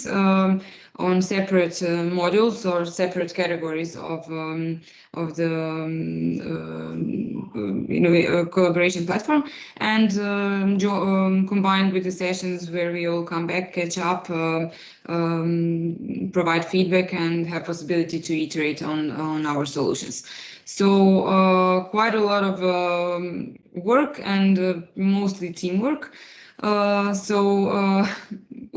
on separate modules or separate categories of the collaboration platform, and combined with the sessions where we all come back, catch up, provide feedback, and have possibility to iterate on our solutions. So quite a lot of work, and mostly teamwork.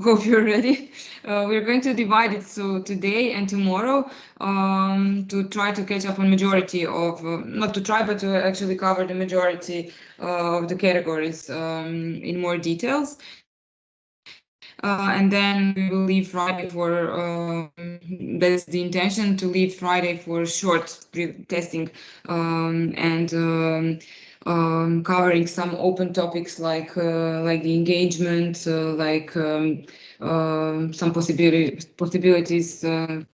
Hope you're ready. We're going to divide it so today and tomorrow to try to catch up on majority of, not to try, but to actually cover the majority of the categories in more details. And then we will leave Friday for, that's the intention, to leave Friday for short testing and covering some open topics like the engagement, some possibilities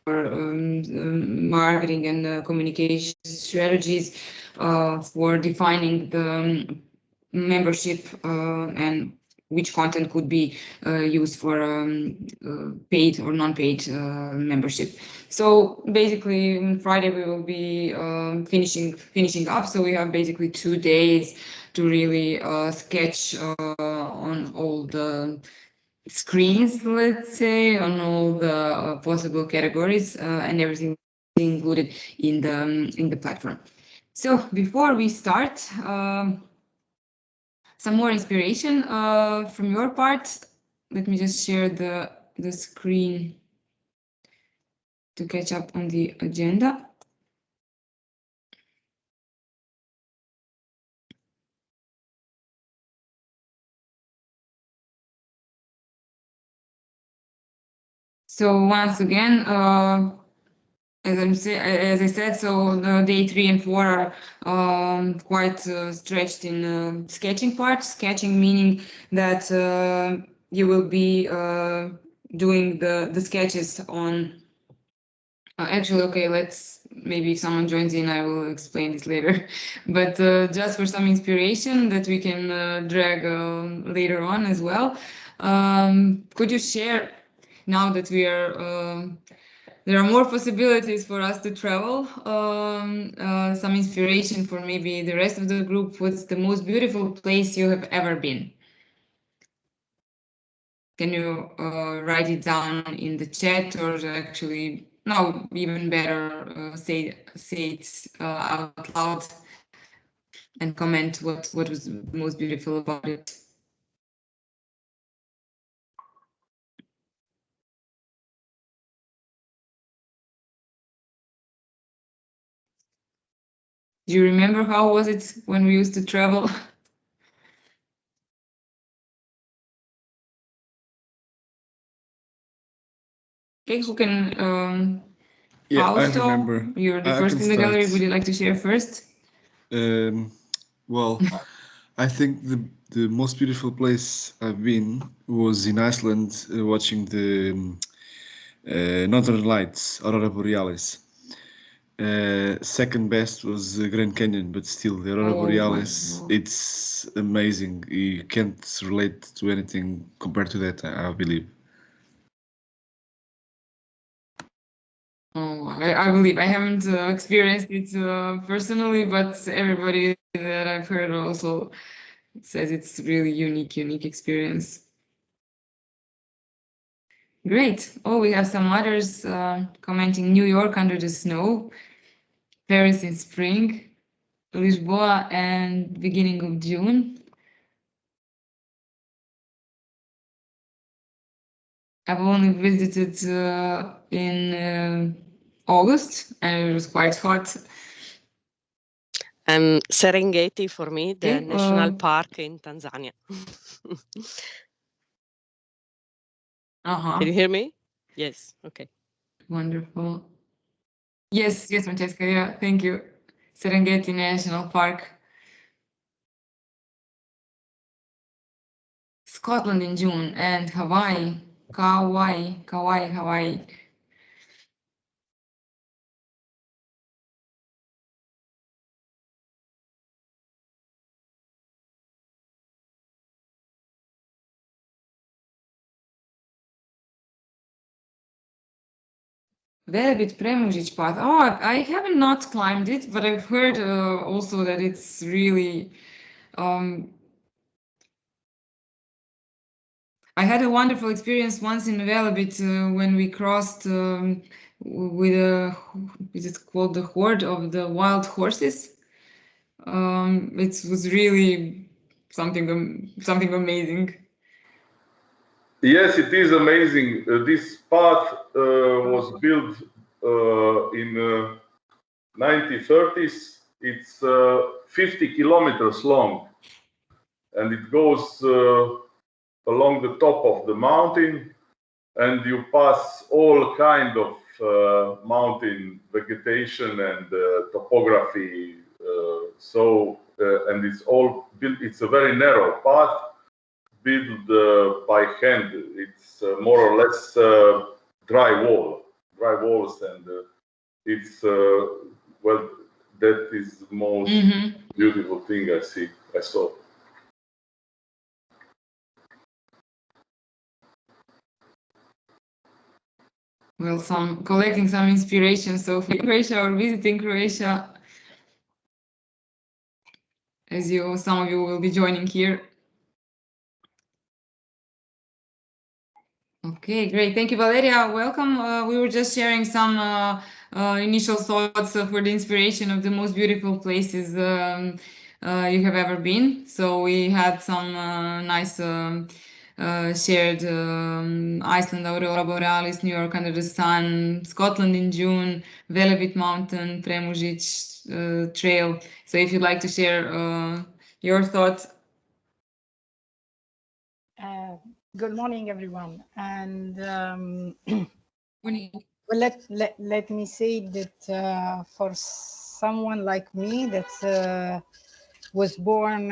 for marketing and communication strategies, for defining the membership and which content could be used for paid or non-paid membership. So basically, on Friday we will be finishing up. So we have basically 2 days to really sketch on all the screens, let's say, on all the possible categories and everything included in the platform. So before we start. Some more inspiration from your part. Let me just share the screen to catch up on the agenda. So once again, as I said, so the day 3 and 4 are quite stretched in sketching part. Sketching meaning that you will be doing the sketches on. Actually, okay, maybe if someone joins in, I will explain this later. But just for some inspiration that we can drag later on as well. Could you share, now that we are there are more possibilities for us to travel, some inspiration for maybe the rest of the group? What's the most beautiful place you have ever been? Can you write it down in the chat, or actually, no, even better, say it out loud and comment what was most beautiful about it? Do you remember how was it when we used to travel? Okay, who can? Yeah, I Fausto, remember. you're the I first can in the gallery. start. Would you like to share first? Well, I think the most beautiful place I've been was in Iceland, watching the Northern Lights, Aurora Borealis. Second best was the Grand Canyon, but still, the Aurora Borealis, it's amazing. You can't relate to anything compared to that, I believe. Oh, I believe I haven't experienced it personally, but everybody that I've heard also says it's really unique experience. Great. Oh, we have some others commenting: New York under the snow, Paris in spring, Lisboa and beginning of June. I've only visited in August, and it was quite hot. Serengeti for me, the national park in Tanzania. Can you hear me? Yes. Okay. Wonderful. Yes, Francesca. Yeah, thank you. Serengeti National Park. Scotland in June, and Hawaii. Hawaii. Velebit Premužić path. Oh, I haven't not climbed it, but I've heard also that it's really. I had a wonderful experience once in Velebit when we crossed with a, is it called the Horde of the wild horses? It was really something amazing. Yes, it is amazing. This path was built in 1930s. It's 50 kilometers long, and it goes along the top of the mountain, and you pass all kind of mountain vegetation and topography. And it's all built. It's a very narrow path built by hand. It's more or less dry walls, and it's well, that is the most beautiful thing I saw. Well, collecting some inspiration. So for Croatia or visiting Croatia, as some of you will be joining here. Okay, great. Thank you, Valeria. Welcome. We were just sharing some initial thoughts for the inspiration of the most beautiful places you have ever been. So we had some nice shared Iceland, Aurora Borealis, New York under the sun, Scotland in June, Velebit Mountain, Premužić Trail. So if you'd like to share your thoughts. Good morning, everyone. And Morning. well, let me say that for someone like me that was born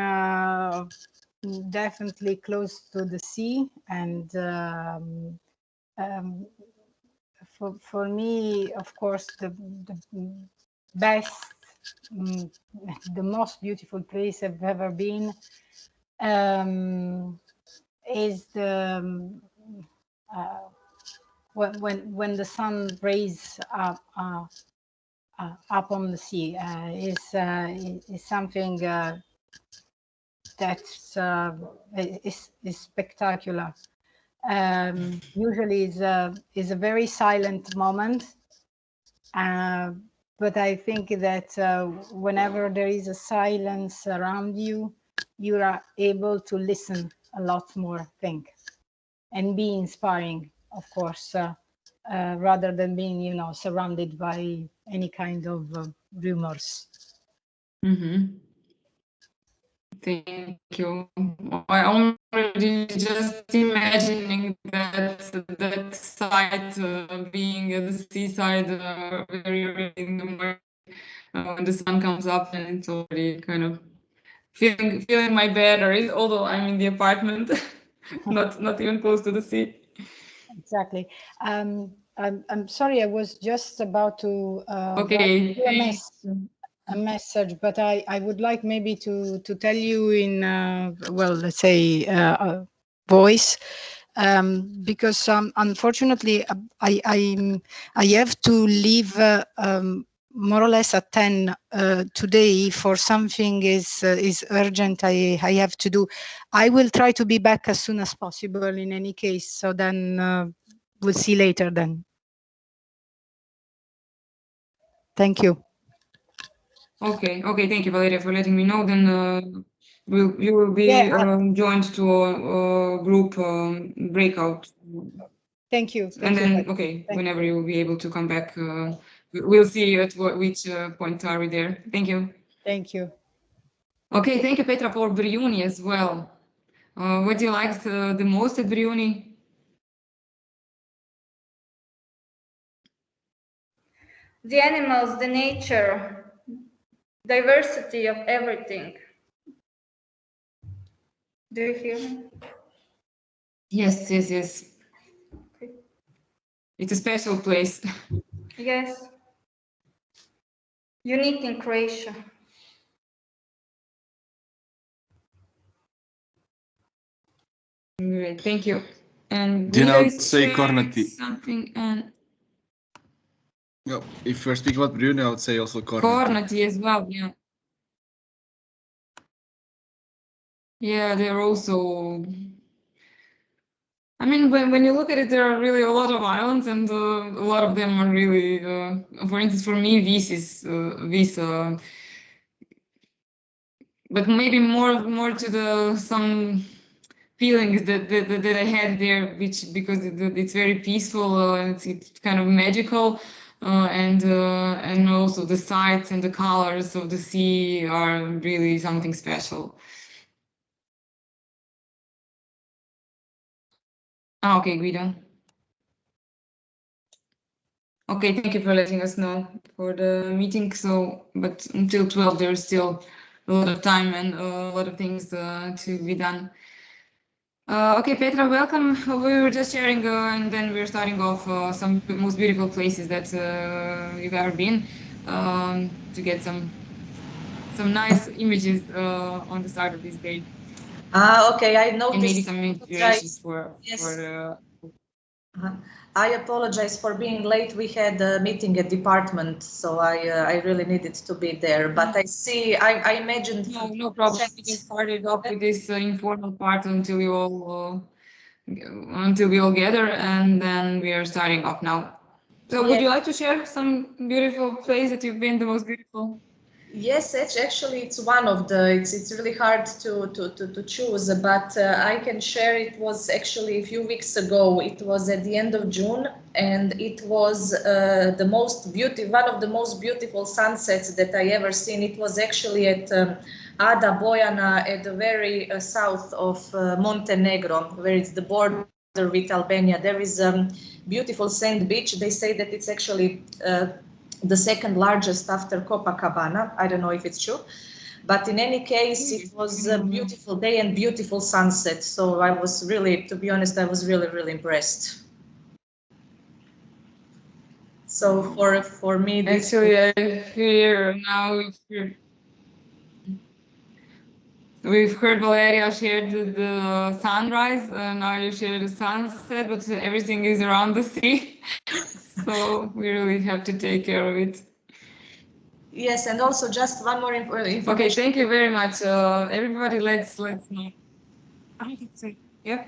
definitely close to the sea, and for me, of course, the best, the most beautiful place I've ever been is the when the sun rays up on the sea is something that's is spectacular. Usually is a very silent moment, but I think that whenever there is a silence around you, you are able to listen a lot more, I think, and be inspiring, of course, rather than being, surrounded by any kind of rumors. Thank you. I already just imagining that site being at the seaside very early in the morning when the sun comes up, and it's already kind of feeling my bed, although I'm in the apartment, not even close to the sea. Exactly. I'm sorry, I was just about to okay. a message, but I would like maybe to tell you in well, let's say voice, because unfortunately I have to leave more or less at 10 today for something is urgent I have to do. I will try to be back as soon as possible in any case, so then we'll see later then. Thank you. Okay, thank you, Valeria, for letting me know. Then you will be joined to a group breakout. Thank you. And then, whenever you will be able to come back, we'll see at which point are we there. Thank you. Thank you. Okay, thank you, Petra, for Briuni as well. What do you like the most at Briuni? The animals, the nature, diversity of everything. Do you hear me? Yes. Okay. It's a special place. Yes. Unique in Croatia. Great, thank you. And Dina would say Kornati. Something and Yeah, if we're speaking about Brune, I would say also Cornety as well, yeah. Yeah, they're also. I mean, when you look at it, there are really a lot of islands, and a lot of them are really. For instance, for me, Vis is but maybe more to the some feelings that I had there, which because it's very peaceful and it's kind of magical, and also the sights and the colors of the sea are really something special. Okay, Guido. Okay, thank you for letting us know for the meeting. So, but until 12, there's still a lot of time and a lot of things to be done. Okay, Petra, welcome. We were just sharing, and then we're starting off some most beautiful places that you've ever been, to get some nice images on the start of this day. Okay, I noticed. And maybe some inspirations Yes. for I apologize for being late. We had a meeting at department, so I really needed to be there. But I see, I imagined. No problem. We just started off with this informal part until we all gather, and then we are starting off now. So, would you like to share some beautiful place that you've been, the most beautiful? Yes, actually, it's one of the. It's really hard to choose, but I can share. It was actually a few weeks ago. It was at the end of June, and it was one of the most beautiful sunsets that I ever seen. It was actually at Ada Bojana, at the very south of Montenegro, where it's the border with Albania. There is a beautiful sand beach. They say that it's actually the second largest after Copacabana. I don't know if it's true, but in any case, it was a beautiful day and beautiful sunset. So I was really, to be honest, I was really, really impressed. So for me, this actually, I hear now we've heard Valeria shared the sunrise, and now you share the sunset, but everything is around the sea. So we really have to take care of it. Yes, and also just one more information. Okay, thank you very much. Everybody, let's know. Yeah.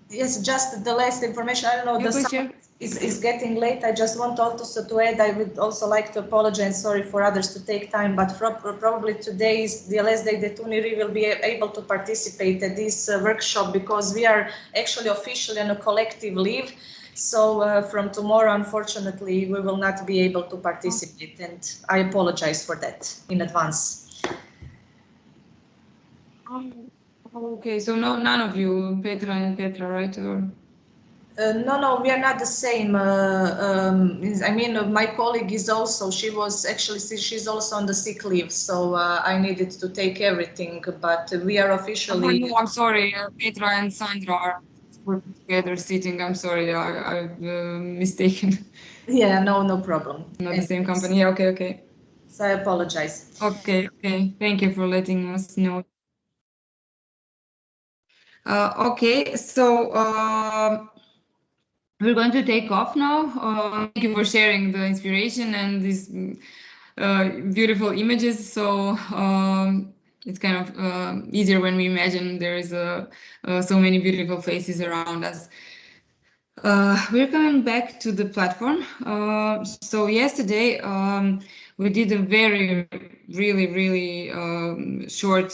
Yes, just the last information. I don't know, Yeah, the sun is getting late. I just want also to add, I would also like to apologize, sorry for others to take time, but probably today is the last day that Uniri will be able to participate at this workshop, because we are actually officially on a collective leave. So from tomorrow, unfortunately, we will not be able to participate, and I apologize for that in advance. Okay, so none of you, Petra and Petra, right? Or no, we are not the same. I mean, my colleague is also, she's also on the sick leave, so I needed to take everything, but we are officially. No, I'm sorry, Petra and Sandra are together sitting. I'm sorry, I've mistaken. Yeah, no problem. Not the same company. Yeah, okay. So I apologize. Okay. Thank you for letting us know. Okay, so we're going to take off now. Thank you for sharing the inspiration and these beautiful images. So it's kind of easier when we imagine there is so many beautiful faces around us. We're coming back to the platform. So yesterday we did a really short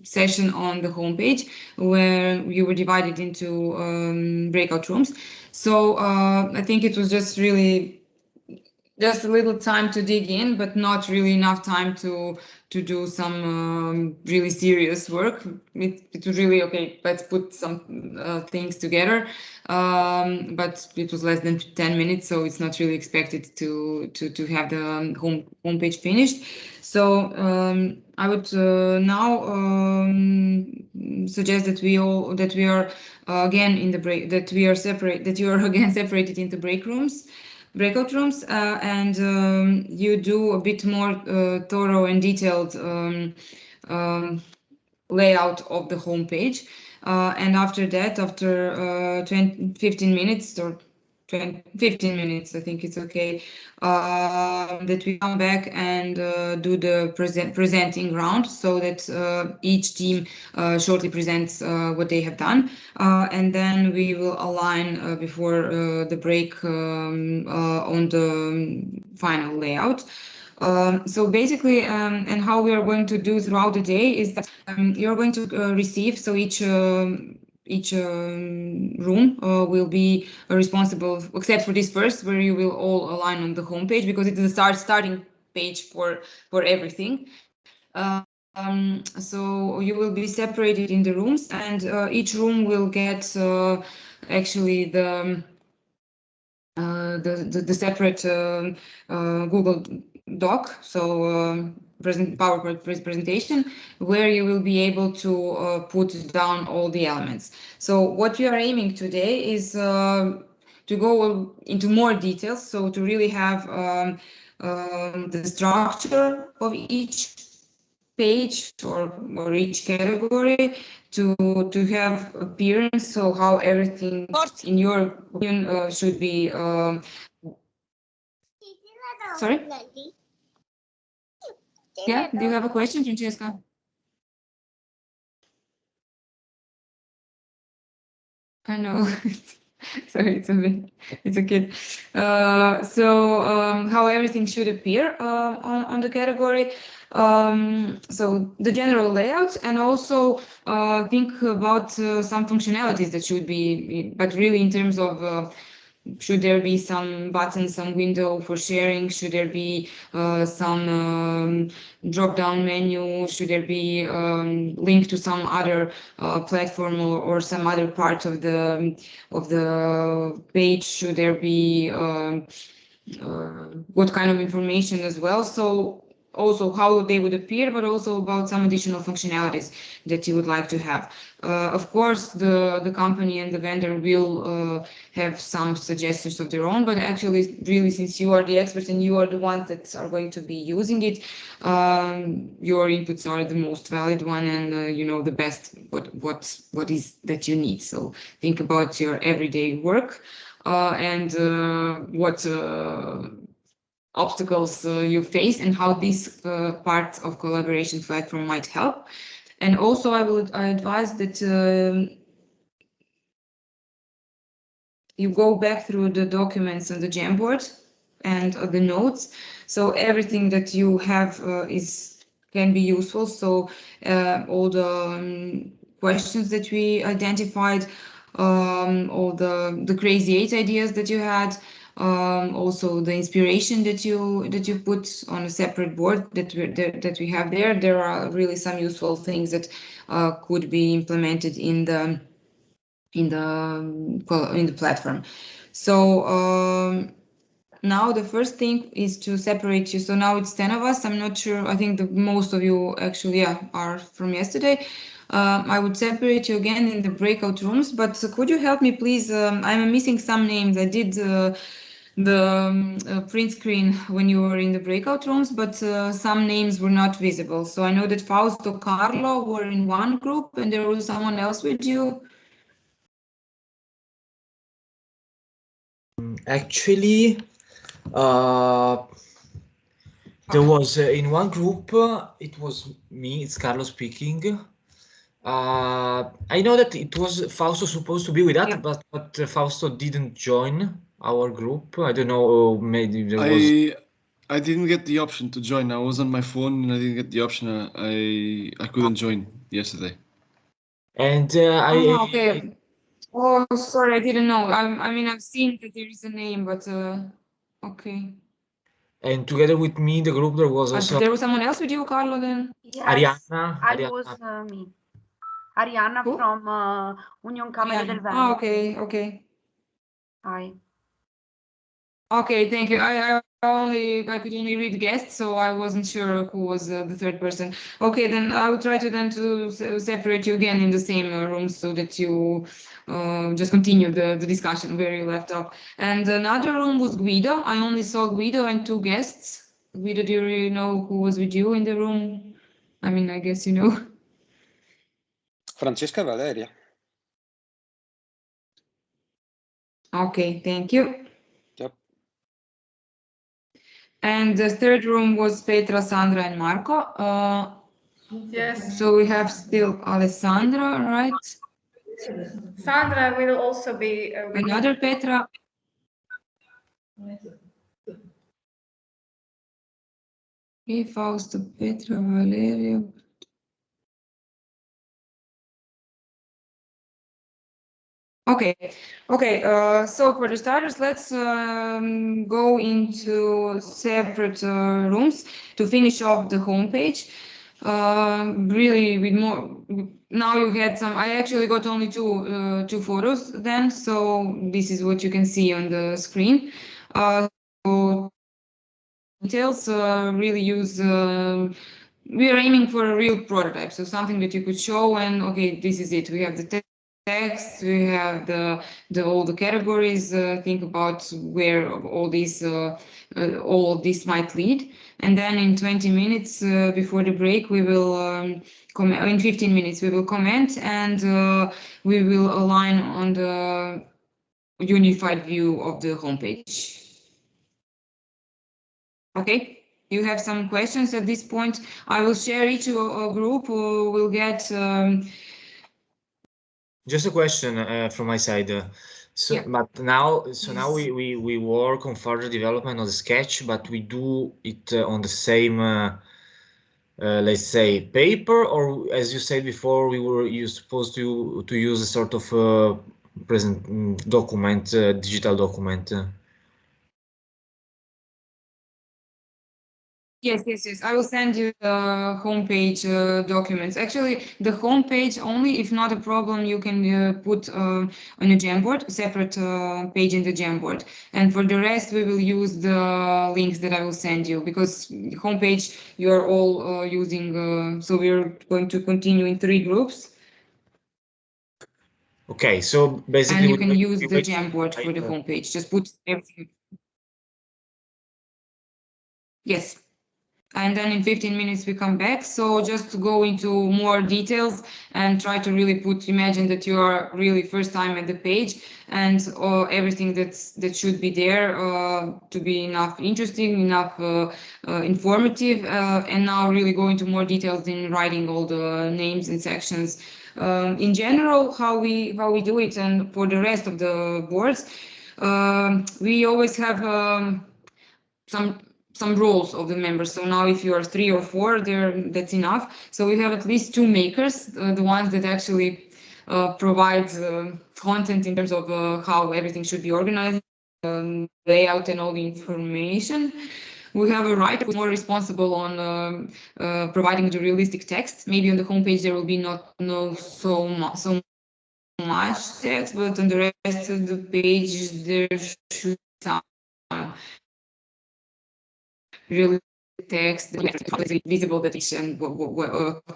session on the homepage where you were divided into breakout rooms. So I think it was just a little time to dig in, but not really enough time to do some really serious work. It was really okay. Let's put some things together, but it was less than 10 minutes, so it's not really expected to have the homepage finished. So I would now suggest that we are again in the break, that you are again separated into breakout rooms, and you do a bit more thorough and detailed layout of the homepage. And after that, after 15 minutes or 15 minutes, I think it's okay, that we come back and do the presenting round, so that each team shortly presents what they have done, and then we will align before the break on the final layout. So basically, and how we are going to do throughout the day is that you're going to receive, so each room will be responsible, except for this first, where you will all align on the homepage, because it is the starting page for everything. So you will be separated in the rooms, and each room will get actually the separate Google Doc, so PowerPoint presentation, where you will be able to put down all the elements. So what we are aiming today is to go into more details, so to really have the structure of each page or each category, to have appearance, so how everything in your opinion should be. Sorry? Yeah, do you have a question, Francesca? I know. Sorry, it's a kid. So how everything should appear on the category. So the general layout, and also think about some functionalities that should be, but really in terms of should there be some button, some window for sharing? Should there be some drop-down menu? Should there be link to some other platform or some other part of the page? Should there be what kind of information as well? So also how they would appear, but also about some additional functionalities that you would like to have. Of course, the company and the vendor will have some suggestions of their own, but actually, really, since you are the experts and you are the ones that are going to be using it, your inputs are the most valid one, and you know the best what is that you need. So think about your everyday work and what obstacles you face, and how this part of collaboration platform might help. And also I advise that you go back through the documents on the Jamboard and the notes, so everything that you have can be useful. So all the questions that we identified, all the crazy 8 ideas that you had, also the inspiration that you put on a separate board that we have there. There are really some useful things that could be implemented in the platform. So now the first thing is to separate you. So now it's 10 of us. I'm not sure. I think most of you actually are from yesterday. I would separate you again in the breakout rooms, but could you help me, please? I'm missing some names. I did the print screen when you were in the breakout rooms, but some names were not visible. So I know that Fausto, Carlo were in one group, and there was someone else with you. Actually, there was in one group, it was me, it's Carlo speaking. I know that it was Fausto supposed to be with us, but Fausto didn't join our group. I don't know, maybe there was... I didn't get the option to join. I was on my phone and I didn't get the option. I couldn't join yesterday. And okay. Oh, sorry, I didn't know. I mean, I've seen that there is a name, but okay. And together with me, the group, there was also... There was someone else with you, Carlo, then? Yes, Arianna. I was me. Arianna from Union Camere del Veneto. Oh, okay. Hi. Okay, thank you. I could only read guests, so I wasn't sure who was the third person. Okay, then I will try to separate you again in the same room, so that you just continue the discussion where you left off. And another room was Guido. I only saw Guido and 2 guests. Guido, do you really know who was with you in the room? I mean, I guess you know. Francesca e Valeria. Okay, thank you. And the third room was Petra, Sandra, and Marco. Yes. So we have still Alessandra, right? Sandra will also be Another Petra. Okay, Fausto, Petra, Valerio. Okay, so for the starters, let's go into separate rooms to finish off the homepage. Really, with more. Now you had some. I actually got only two photos then, so this is what you can see on the screen. So details really use. We are aiming for a real prototype, so something that you could show and okay, this is it. We have the text, we have all the categories. Think about where all of this might lead, and then in 20 minutes before the break, we will in 15 minutes we will comment and we will align on the unified view of the homepage. Okay. You have some questions at this point. I will share each group. Will get. Just a question from my side. So, Yeah. but now, so now we work on further development of the sketch, but we do it on the same, let's say, paper, or as you said before, you supposed to use a sort of present document, digital document. Yes. I will send you the homepage documents. Actually, the homepage only, if not a problem, you can put on a Jamboard, a separate page in the Jamboard. And for the rest, we will use the links that I will send you because the homepage you are all using. So we're going to continue in 3 groups. Okay, so basically, and you can use the Jamboard for the homepage. Just put everything. Yes. And then in 15 minutes we come back. So just to go into more details and try to really imagine that you are really first time at the page and everything that should be there to be enough interesting, enough informative, and now really go into more details in writing all the names and sections. In general, how we do it, and for the rest of the boards, we always have some roles of the members. So now if you are 3 or 4, that's enough. So we have at least 2 makers, the ones that actually provide content in terms of how everything should be organized, layout and all the information. We have a writer who's more responsible on providing the realistic text. Maybe on the homepage there will be so much text, but on the rest of the page there should be some really text visible that is and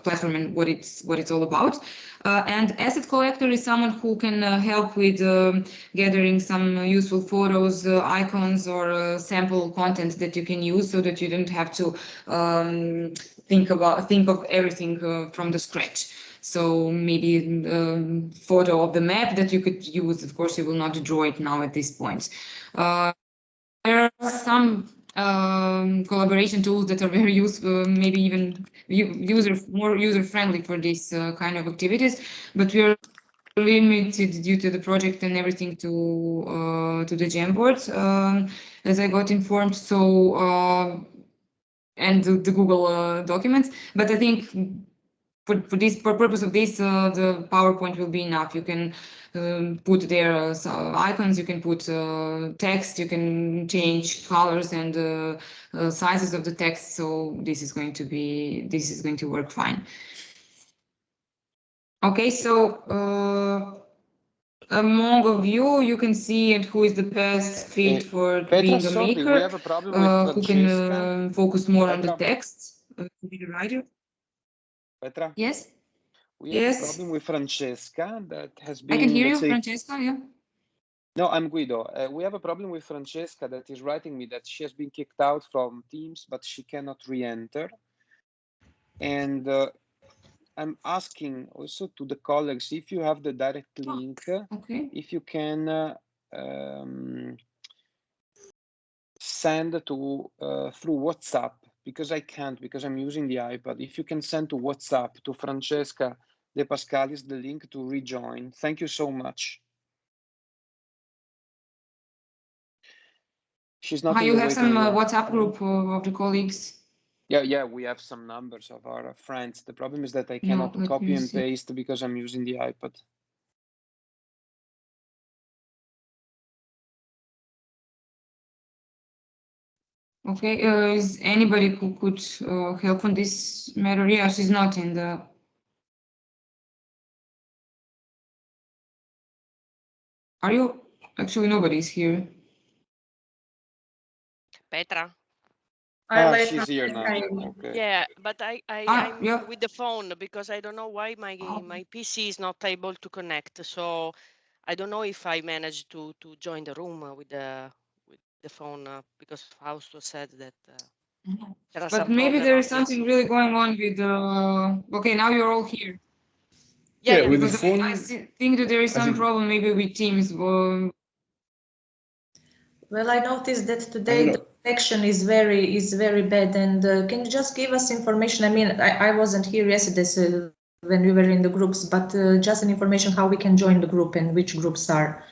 platform and what it's all about. And asset collector is someone who can help with gathering some useful photos, icons, or sample content that you can use, so that you don't have to think of everything from the scratch. So maybe photo of the map that you could use. Of course, you will not draw it now at this point. There are some collaboration tools that are very useful, maybe even more user-friendly for this kind of activities, but we are limited due to the project and everything to the Jamboard, as I got informed. So and the Google documents, but I think for purpose of this, the PowerPoint will be enough. You can put there icons, you can put text, you can change colors and sizes of the text. So this is going to work fine. Okay, so among of you can see who is the best fit for being a maker, we have a problem with who can focus more on the text, to be the writer. Petra? Yes? We have a problem with Francesca that has been. I can hear you, Francesca, yeah. No, I'm Guido. We have a problem with Francesca that is writing me that she has been kicked out from Teams, but she cannot re-enter. And I'm asking also to the colleagues, if you have the direct link, if you can send to through WhatsApp, because I can't, because I'm using the iPad. If you can send to WhatsApp to Francesca De Pascalis the link to rejoin. Thank you so much. She's not. You have some WhatsApp group of the colleagues. Yeah, we have some numbers of our friends. The problem is that I cannot copy and paste because I'm using the iPad. Okay, is anybody who could help on this matter? Yeah, she's not in the... Are you? Actually, nobody's here. Petra? She's here now. Okay. Yeah, but I'm with the phone because I don't know why my PC is not able to connect. So I don't know if I managed to join the room with the phone because Fausto said that there are but maybe there is something really going on with okay, now you're all here. Yeah, with the because phone. I think that there is some problem maybe with Teams. Well, I noticed that today the connection is very bad. And can you just give us information? I mean, I wasn't here yesterday when we were in the groups, but just an information how we can join the group and which groups are.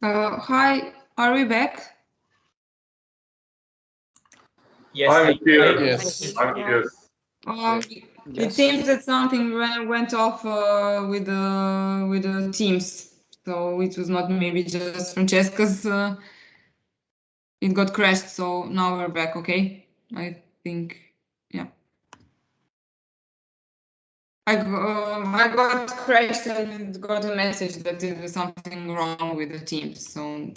Hi, are we back? Yes, I'm here. Yes. I'm here. It seems that something went off with the Teams, so it was not maybe just Francesca's. It got crashed, so now we're back. Okay, I think, yeah. I got crashed and got a message that there was something wrong with the Teams. So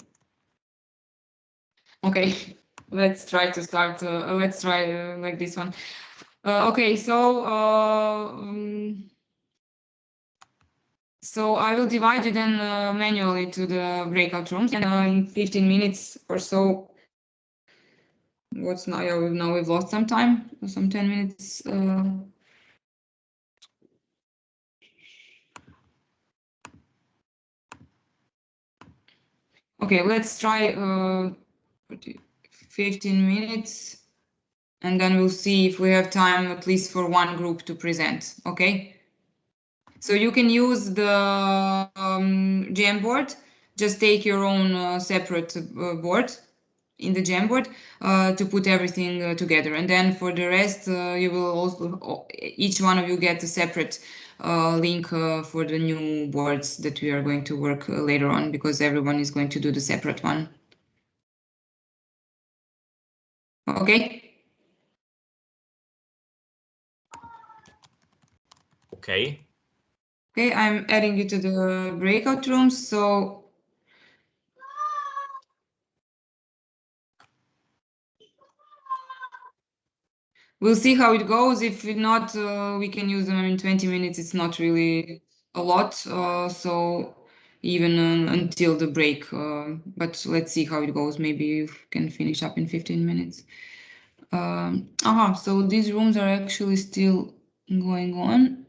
okay, let's try to start. Let's try like this one. Okay, so I will divide it then manually to the breakout rooms, and in 15 minutes or so. What's now? Yeah, we've lost some time, some 10 minutes. Okay, let's try 15 minutes, and then we'll see if we have time at least for one group to present. Okay. So you can use the Jamboard. Just take your own separate board in the Jamboard to put everything together. And then for the rest, you will also, each one of you get a separate link for the new boards that we are going to work later on, because everyone is going to do the separate one. Okay. Okay. Okay, I'm adding you to the breakout rooms. So we'll see how it goes. If not, we can use them. I mean, 20 minutes, it's not really a lot. So even until the break. But let's see how it goes. Maybe you can finish up in 15 minutes. So these rooms are actually still going on.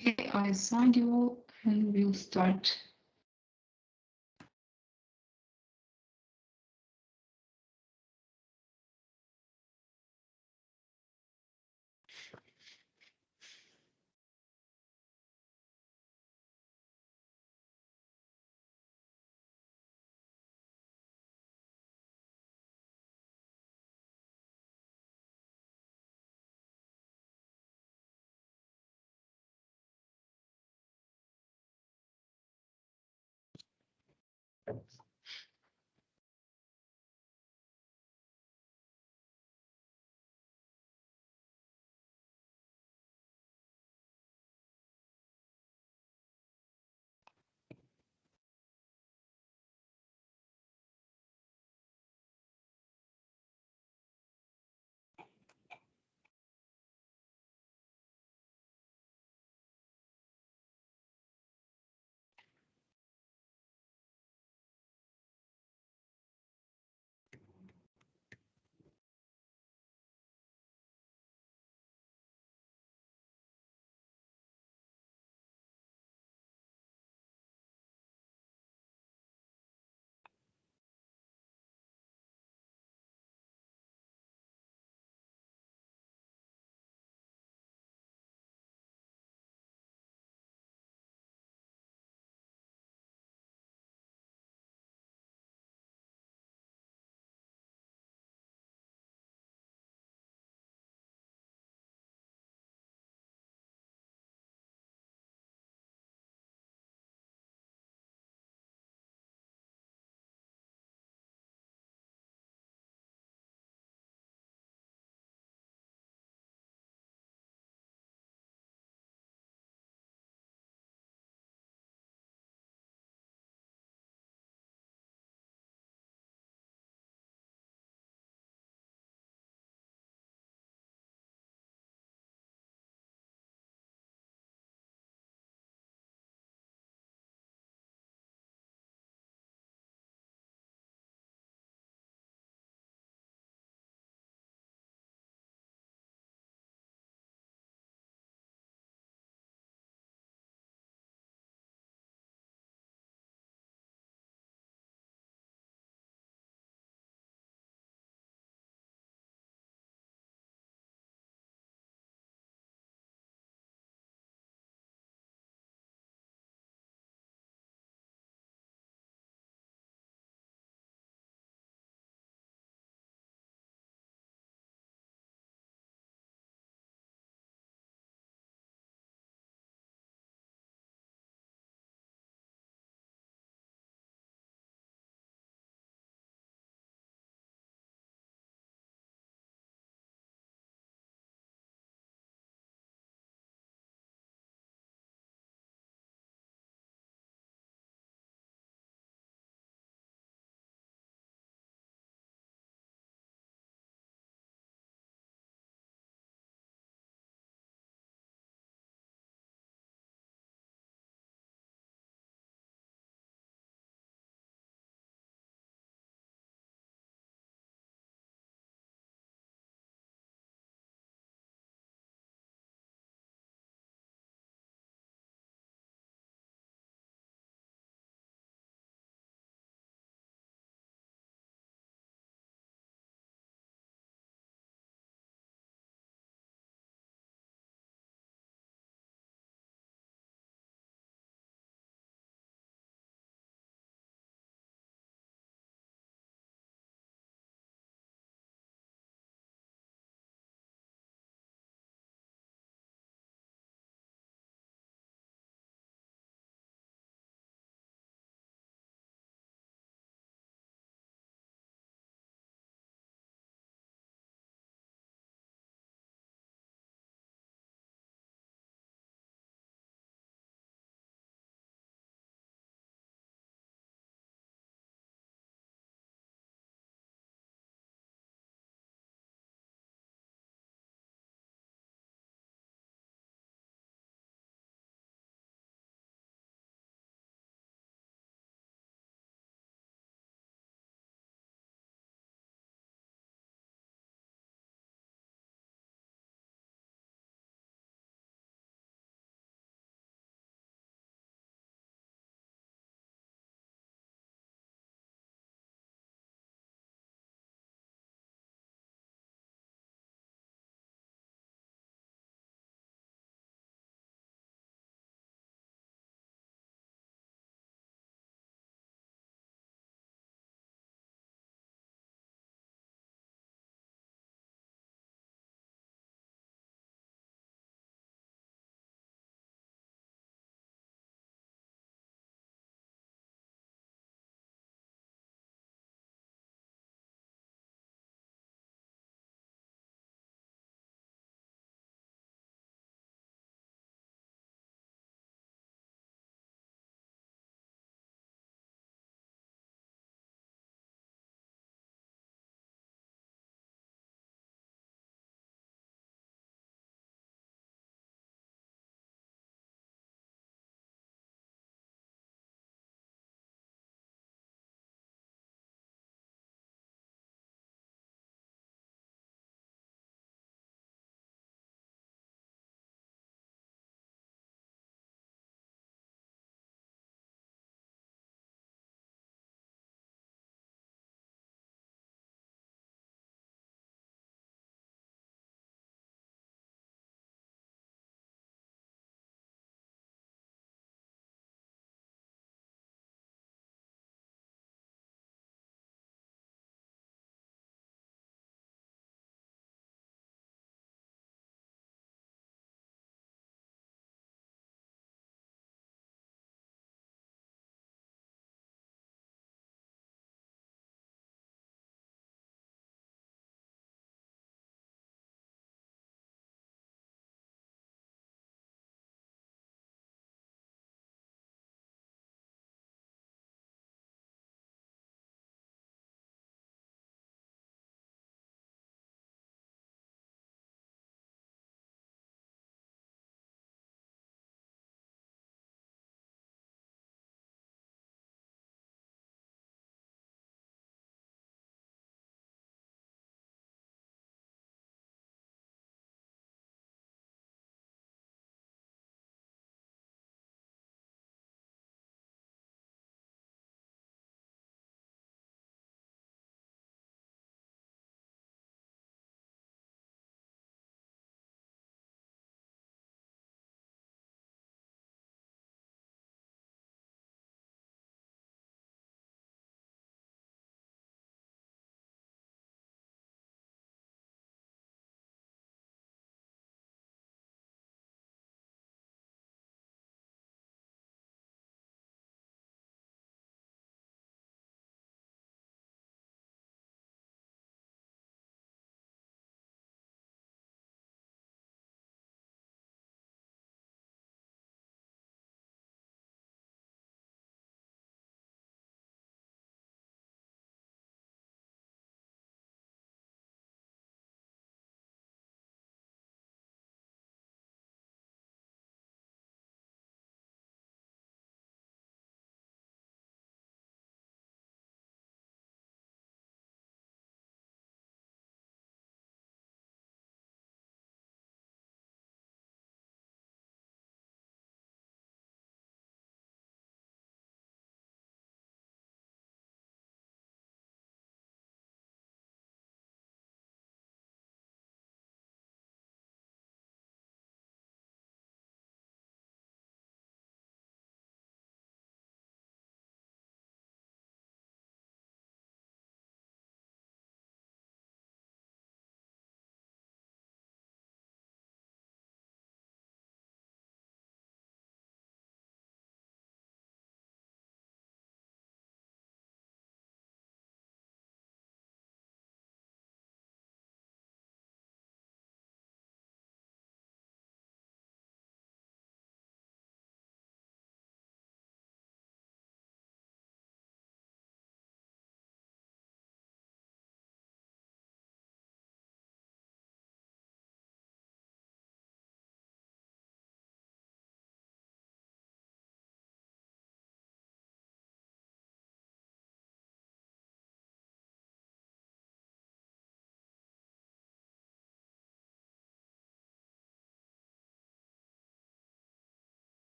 Okay, I assigned you all and we'll start.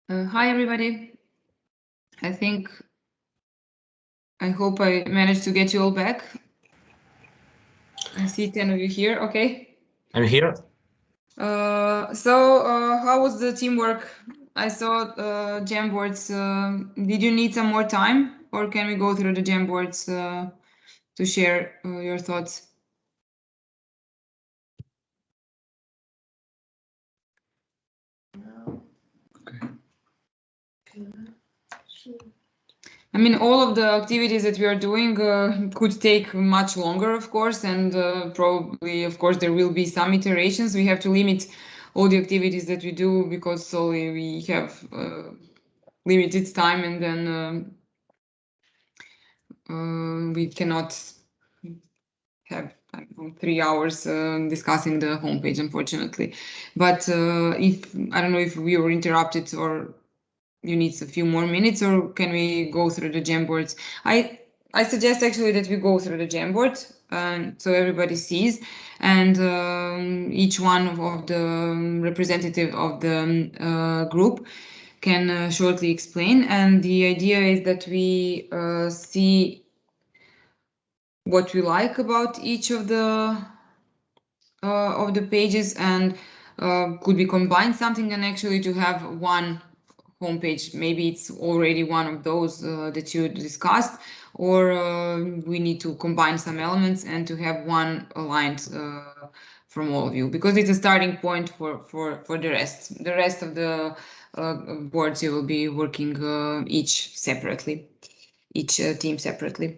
Hi, everybody. I hope I managed to get you all back. I see 10 of you here. Okay. I'm here. How was the teamwork? I saw Jamboards. Did you need some more time, or can we go through the Jamboards to share your thoughts? I mean, all of the activities that we are doing could take much longer, of course, and probably, of course, there will be some iterations. We have to limit all the activities that we do because solely we have limited time, and then we cannot have 3 hours discussing the homepage, unfortunately. But if I don't know if we were interrupted or you need a few more minutes, or can we go through the Jamboards? I suggest actually that we go through the Jamboard so everybody sees, and each one of the representative of the group can shortly explain. And the idea is that we see what we like about each of the pages, and could we combine something and actually to have one homepage. Maybe it's already one of those that you discussed, or we need to combine some elements and to have one aligned from all of you, because it's a starting point for the rest. The rest of the boards you will be working each team separately.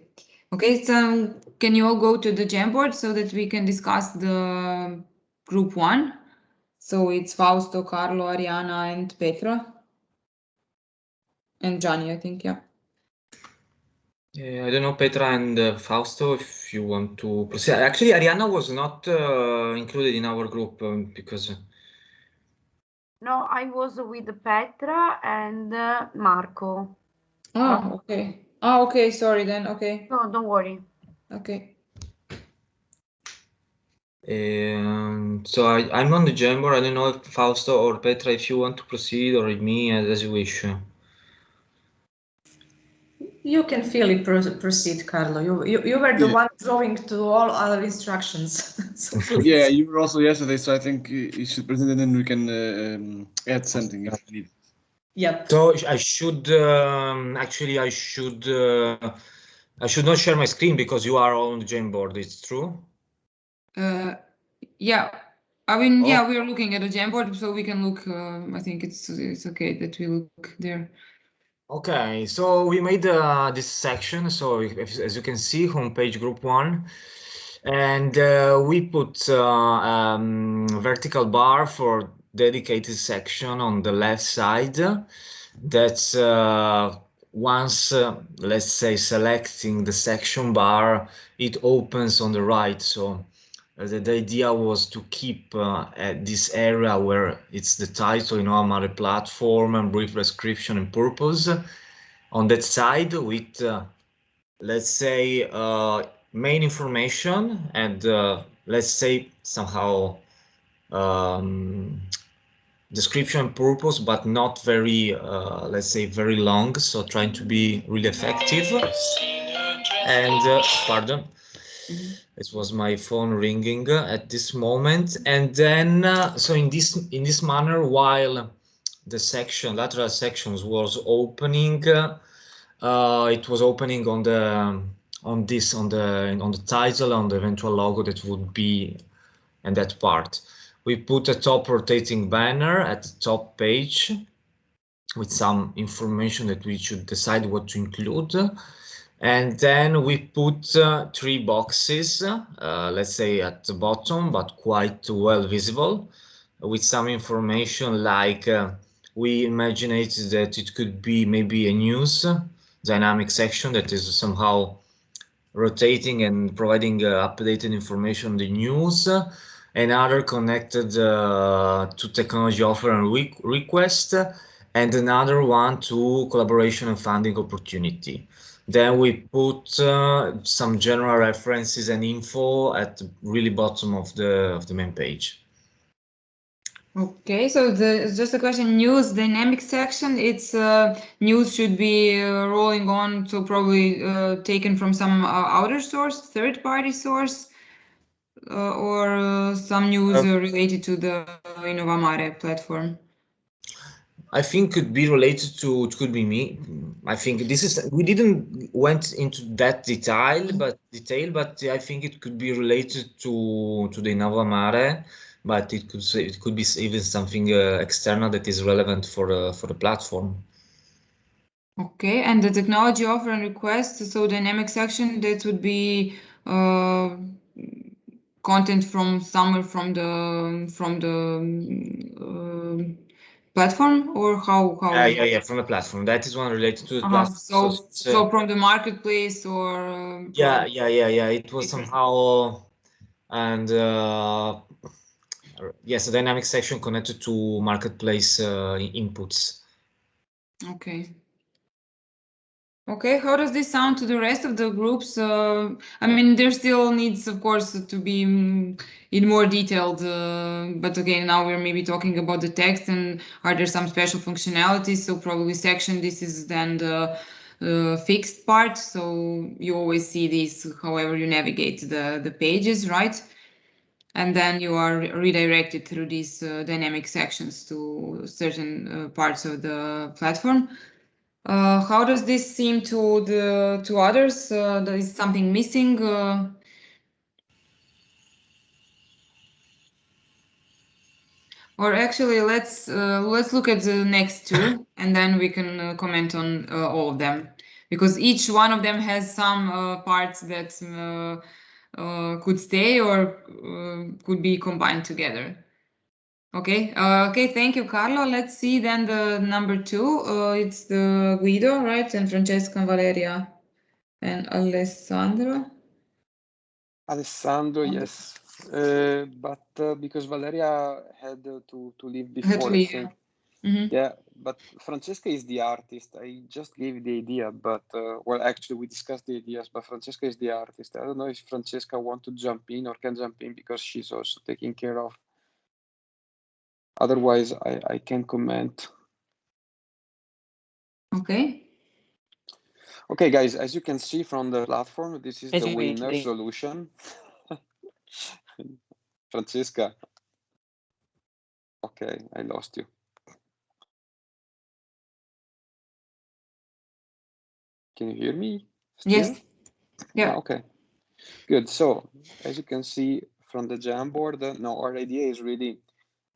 Okay, so can you all go to the Jamboard so that we can discuss the group 1? So it's Fausto, Carlo, Ariana, and Petra. And Johnny, I think, yeah. I don't know, Petra and Fausto, if you want to proceed. Actually, Ariana was not included in our group because... No, I was with Petra and Marco. Oh, okay. Oh, okay, sorry then, okay. No, don't worry. Okay. So I'm on the Jamboard. I don't know if Fausto or Petra, if you want to proceed, or me, as you wish. You can feel it proceed, Carlo. You were the one drawing to all other instructions. So yeah, you were also yesterday, so I think you should present it and we can add something if needed. Yep. So I should actually I should not share my screen because you are on the Jamboard. It's true. Yeah. I mean, yeah, we are looking at the Jamboard, so we can look. I think it's okay that we look there. Okay, so we made this section. So as you can see, homepage group 1, and we put vertical bar for dedicated section on the left side. That's once, let's say, selecting the section bar, it opens on the right. So the idea was to keep at this area where it's the title, InnovaMare platform, and brief description and purpose on that side with, let's say, main information and let's say somehow description purpose, but not very, let's say, very long. So trying to be really effective. And pardon. It was my phone ringing at this moment. And then, so in this manner, while the lateral sections was opening, it was opening on the title, on the eventual logo that would be in that part. We put a top rotating banner at the top page with some information that we should decide what to include. And then we put 3 boxes, let's say at the bottom, but quite well visible, with some information like we imagined that it could be maybe a news dynamic section that is somehow rotating and providing updated information on the news, another connected to technology offer and request, and another one to collaboration and funding opportunity. Then we put some general references and info at the really bottom of the main page. Okay, so just a question, news dynamic section, it's news should be rolling on, so probably taken from some outer source, third-party source. or some news related to the InnovaMare platform? I think could be related to, it could be me. I think this is, we didn't went into that detail, but I think it could be related to the InnovaMare, but it could be even something external that is relevant for the platform. Okay, and the technology offer and request, so dynamic section, that would be content from somewhere from the platform, or how? Yeah, from the platform. That is one related to the platform. So from the marketplace or yeah. It was somehow, and yes, a dynamic section connected to marketplace inputs. Okay. Okay, how does this sound to the rest of the groups? I mean, there still needs, of course, to be in more detailed, but again, now we're maybe talking about the text, and are there some special functionalities? So probably section, this is then the fixed part, so you always see this however you navigate the pages, right? And then you are redirected through these dynamic sections to certain parts of the platform. How does this seem to others? There is something missing? Or actually, let's look at the next two, and then we can comment on all of them, because each one of them has some parts that could stay or could be combined together. Okay. Okay. Thank you, Carlo. Let's see then the number two. It's the Guido, right, and Francesca and Valeria. And Alessandro? Alessandro, yes. But because Valeria had to leave before, I think. Yeah, but Francesca is the artist. I just gave the idea, but well, actually we discussed the ideas, but Francesca is the artist. I don't know if Francesca want to jump in or can jump in because she's also taking care of. Otherwise, I can comment. Okay. Okay, guys, as you can see from the platform, this is the winner solution. Francesca. Okay, I lost you. Can you hear me? Still? Yes. Yeah. Okay. Good. So as you can see from the Jamboard, now our idea is really,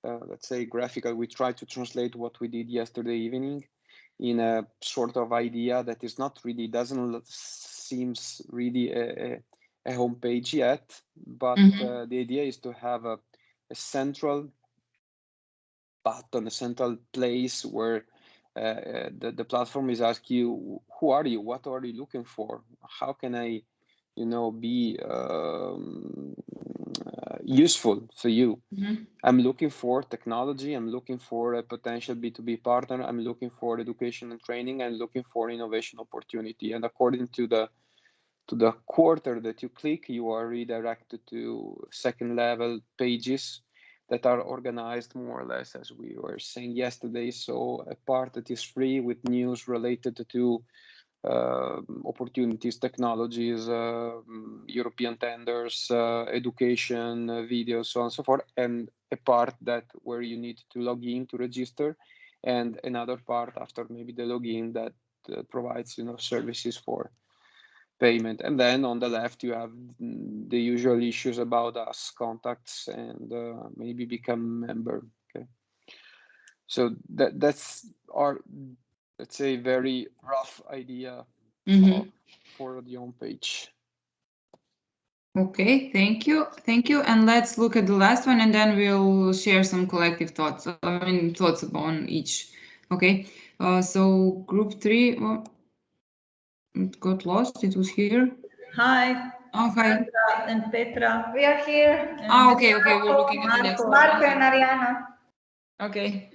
let's say, graphical. We try to translate what we did yesterday evening in a sort of idea that is not really, doesn't seems really a homepage yet, but the idea is to have a central button, a central place where the platform is asking you, who are you? What are you looking for? How can I, be useful for you? I'm looking for technology. I'm looking for a potential B2b partner. I'm looking for education and training. I'm looking for innovation opportunity. And according to the quarter that you click, you are redirected to second level pages that are organized more or less as we were saying yesterday. So a part that is free with news related to opportunities, technologies, European tenders, education, videos, so on and so forth, and a part that where you need to log in to register, and another part after maybe the login that provides services for payment. And then on the left you have the usual issues about us, contacts, and maybe become member. Okay, so that's our, let's say, very rough idea for the home page. Okay, thank you. And let's look at the last one, and then we'll share some collective thoughts. Thoughts upon each. Okay. So group 3. Well, it got lost. It was here. Hi. Oh, hi. Sandra and Petra. We are here. Okay. We're looking at the next one. Marco and Ariana. Okay.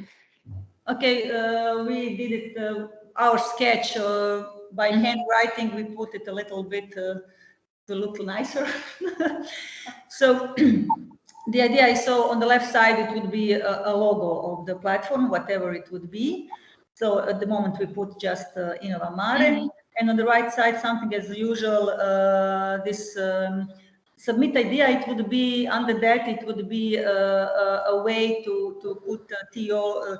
Okay, we did it, our sketch by handwriting. We put it a little bit to look nicer. So the idea is, so on the left side, it would be a logo of the platform, whatever it would be. So at the moment, we put just InnovaMare. And on the right side, something as usual, this submit idea, it would be under that, it would be a way to put TO,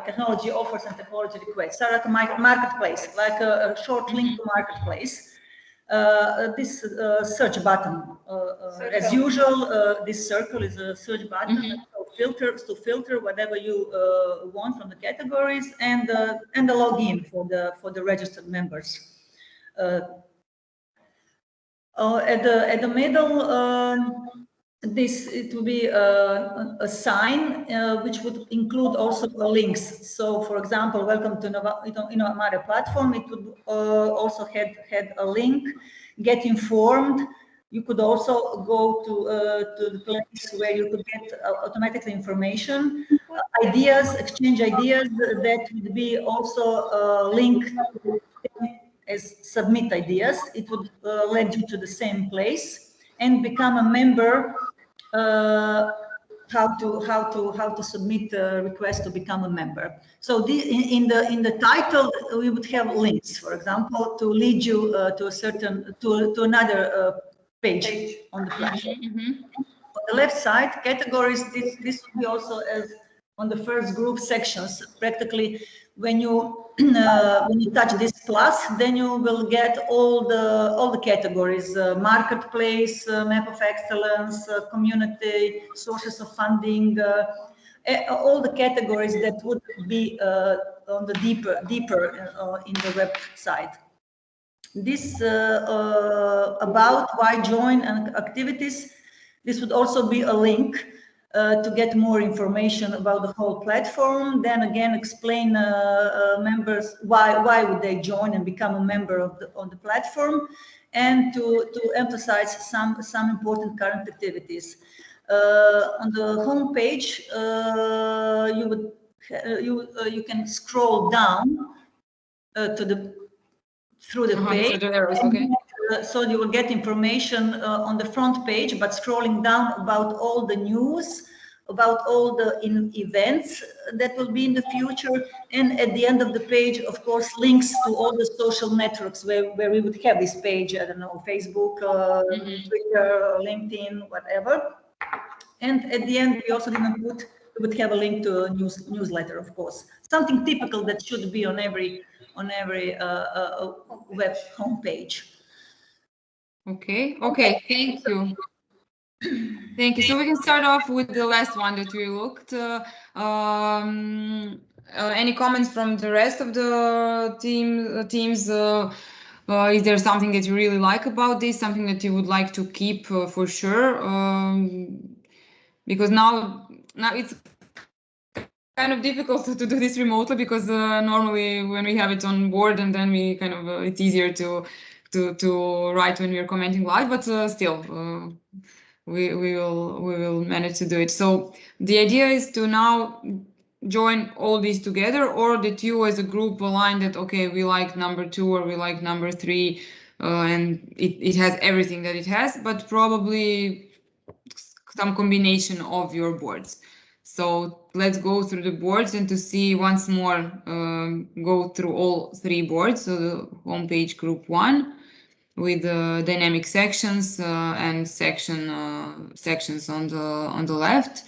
technology offers and technology requests. So at marketplace, like a short link to marketplace. This search button, as usual, this circle is a search button. To filter whatever you want from the categories, and a login for the registered members. At the middle, it will be a sign which would include also links. So, for example, welcome to InnovaMare platform. It would also had a link. Get informed. You could also go to the place where you could get automatically information, ideas, exchange ideas. That would be also linked as submit ideas. It would lead you to the same place and become a member. How to submit a request to become a member. So in the title we would have links, for example, to lead you to another page on the platform. On the left side, categories. This would be also as on the first group sections. Practically, when you touch this plus, then you will get all the categories: marketplace, map of excellence, community, sources of funding, all the categories that would be on the deeper in the website. This about why join and activities. This would also be a link to get more information about the whole platform. Then again, explain members why would they join and become a member on the platform, and to emphasize some important current activities. On the home page, you can scroll down through the page. So you will get information on the front page, but scrolling down about all the news, about all the events that will be in the future, and at the end of the page, of course, links to all the social networks where we would have this page. I don't know, Facebook, Twitter, LinkedIn, whatever. And at the end, we also didn't put. We would have a link to a newsletter, of course, something typical that should be on every web homepage. Okay, thank you. Thank you. So we can start off with the last one that we looked. Any comments from the rest of the teams? Is there something that you really like about this? Something that you would like to keep for sure? Because now it's kind of difficult to do this remotely, because normally when we have it on board and then we kind of it's easier to write when we are commenting live, but still we will manage to do it. So the idea is to now join all these together, or that you as a group align that okay, we like number 2 or we like number 3, and it has everything that it has, but probably some combination of your boards. So let's go through the boards and to see once more, go through all 3 boards. So the homepage group 1 with dynamic sections and sections on the left.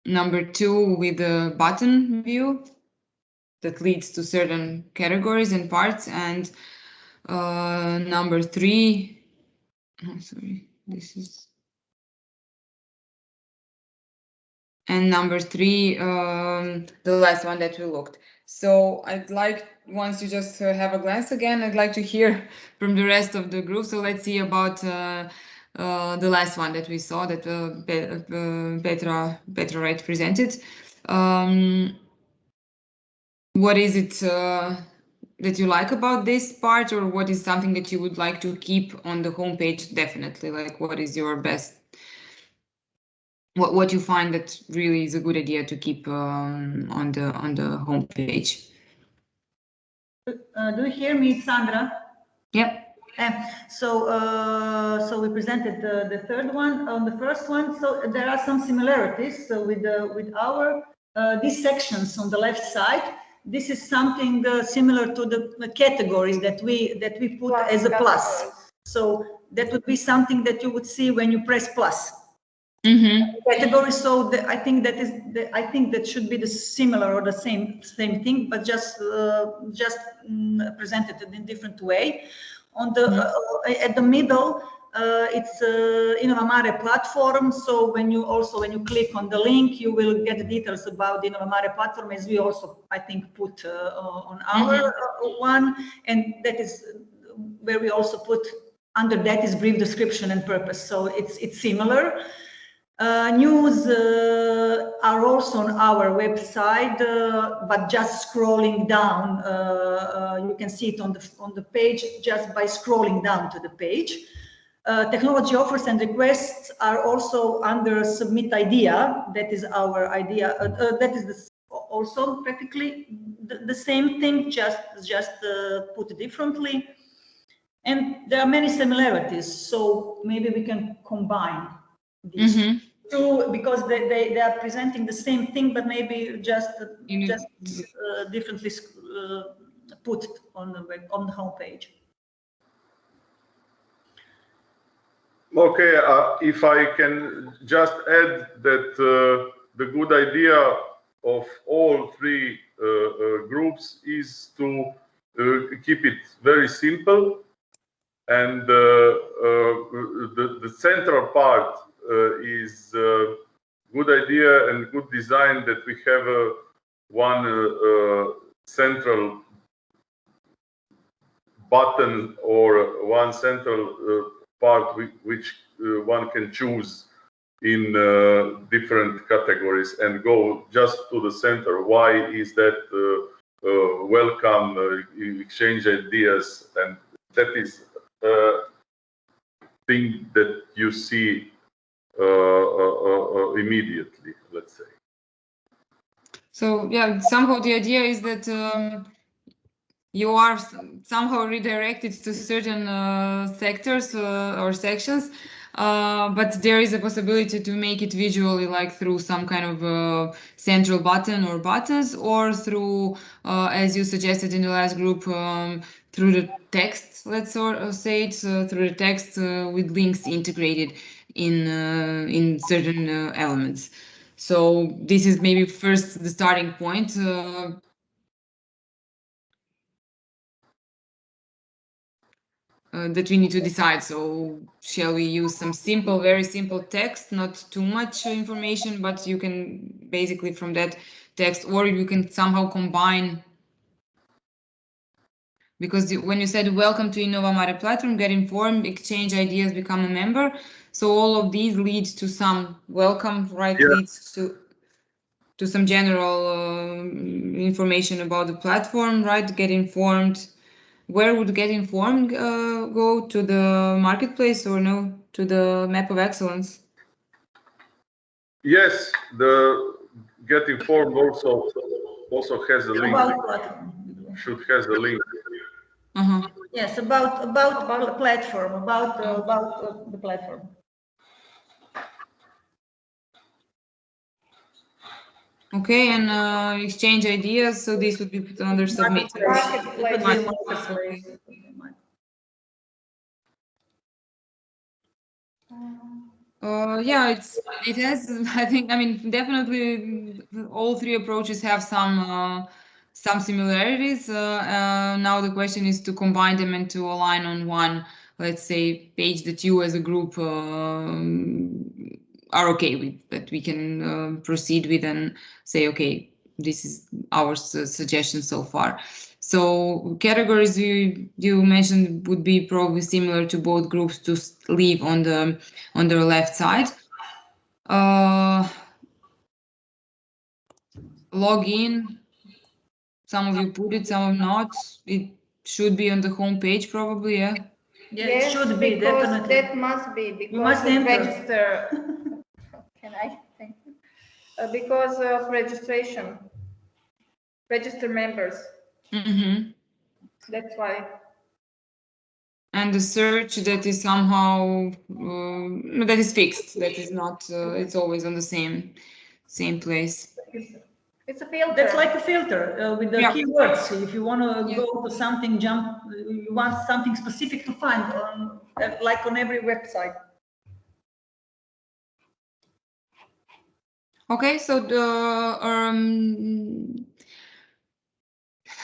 Number 2 with the button view that leads to certain categories and parts, and number 3. Oh, sorry, this is. And number 3, the last one that we looked. So I'd like, once you just have a glance again, I'd like to hear from the rest of the group. So let's see about the last one that we saw that Petra Wright presented. What is it that you like about this part, or what is something that you would like to keep on the homepage? Definitely, like what is your best? What you find that really is a good idea to keep on the homepage. Do you hear me, Sandra? Yep. So we presented the third one. On the first one, so there are some similarities. So with our these sections on the left side, this is something similar to the categories that we put as a plus. So that would be something that you would see when you press plus. Category. So I think that should be the similar or the same thing, but just presented in a different way. On the at the middle, it's InnovaMare platform. So when you click on the link, you will get the details about the InnovaMare platform, as we also I think put on our one, and that is where we also put under that is brief description and purpose. So it's similar. News are also on our website, but just scrolling down, you can see it on the page just by scrolling down to the page. Technology offers and requests are also under submit idea. That is our idea. That is also practically the same thing, just put differently. And there are many similarities, so maybe we can combine these two, because they are presenting the same thing, but maybe just differently put on the homepage. Okay, if I can just add that the good idea of all three groups is to keep it very simple, and the central part is good idea and good design, that we have one central button or one central part which one can choose in different categories and go just to the center. Why is that? Welcome, exchange ideas, and that is thing that you see immediately, let's say. So yeah, somehow the idea is that you are somehow redirected to certain sectors or sections, but there is a possibility to make it visually, like through some kind of central button or buttons, or through, as you suggested in the last group, through the text, let's say it, through the text with links integrated in certain elements. So this is maybe first the starting point. That we need to decide. So shall we use some simple, very simple text, not too much information, but you can basically from that text, or you can somehow combine, because when you said welcome to InnovaMare platform, get informed, exchange ideas, become a member. So all of these lead to some welcome, right? Yeah. Leads to some general information about the platform, right? Get informed. Where would get informed go? To the marketplace or no? To the map of excellence? Yes, the get informed also has a link. Should has a link. Yes, about the platform, about the platform. Okay, and exchange ideas. So this would be put under submit. Marketplace. Yeah, it has. I mean, definitely all three approaches have some similarities. Now the question is to combine them and to align on one, let's say, page that you as a group are okay with, that we can proceed with and say, okay, this is our suggestion so far. So categories you mentioned would be probably similar to both groups, to leave on the left side. Login. Some of you put it, some of not. It should be on the home page probably, yeah. Yeah, it should be, definitely. That must be, because you must register. Can I think? Because of registration, register members. That's why. And the search, that is somehow that is fixed. That is not. It's always on the same place. It's a filter. That's like a filter with the keywords. If you want to go to something, you want something specific to find, like on every website. Okay, so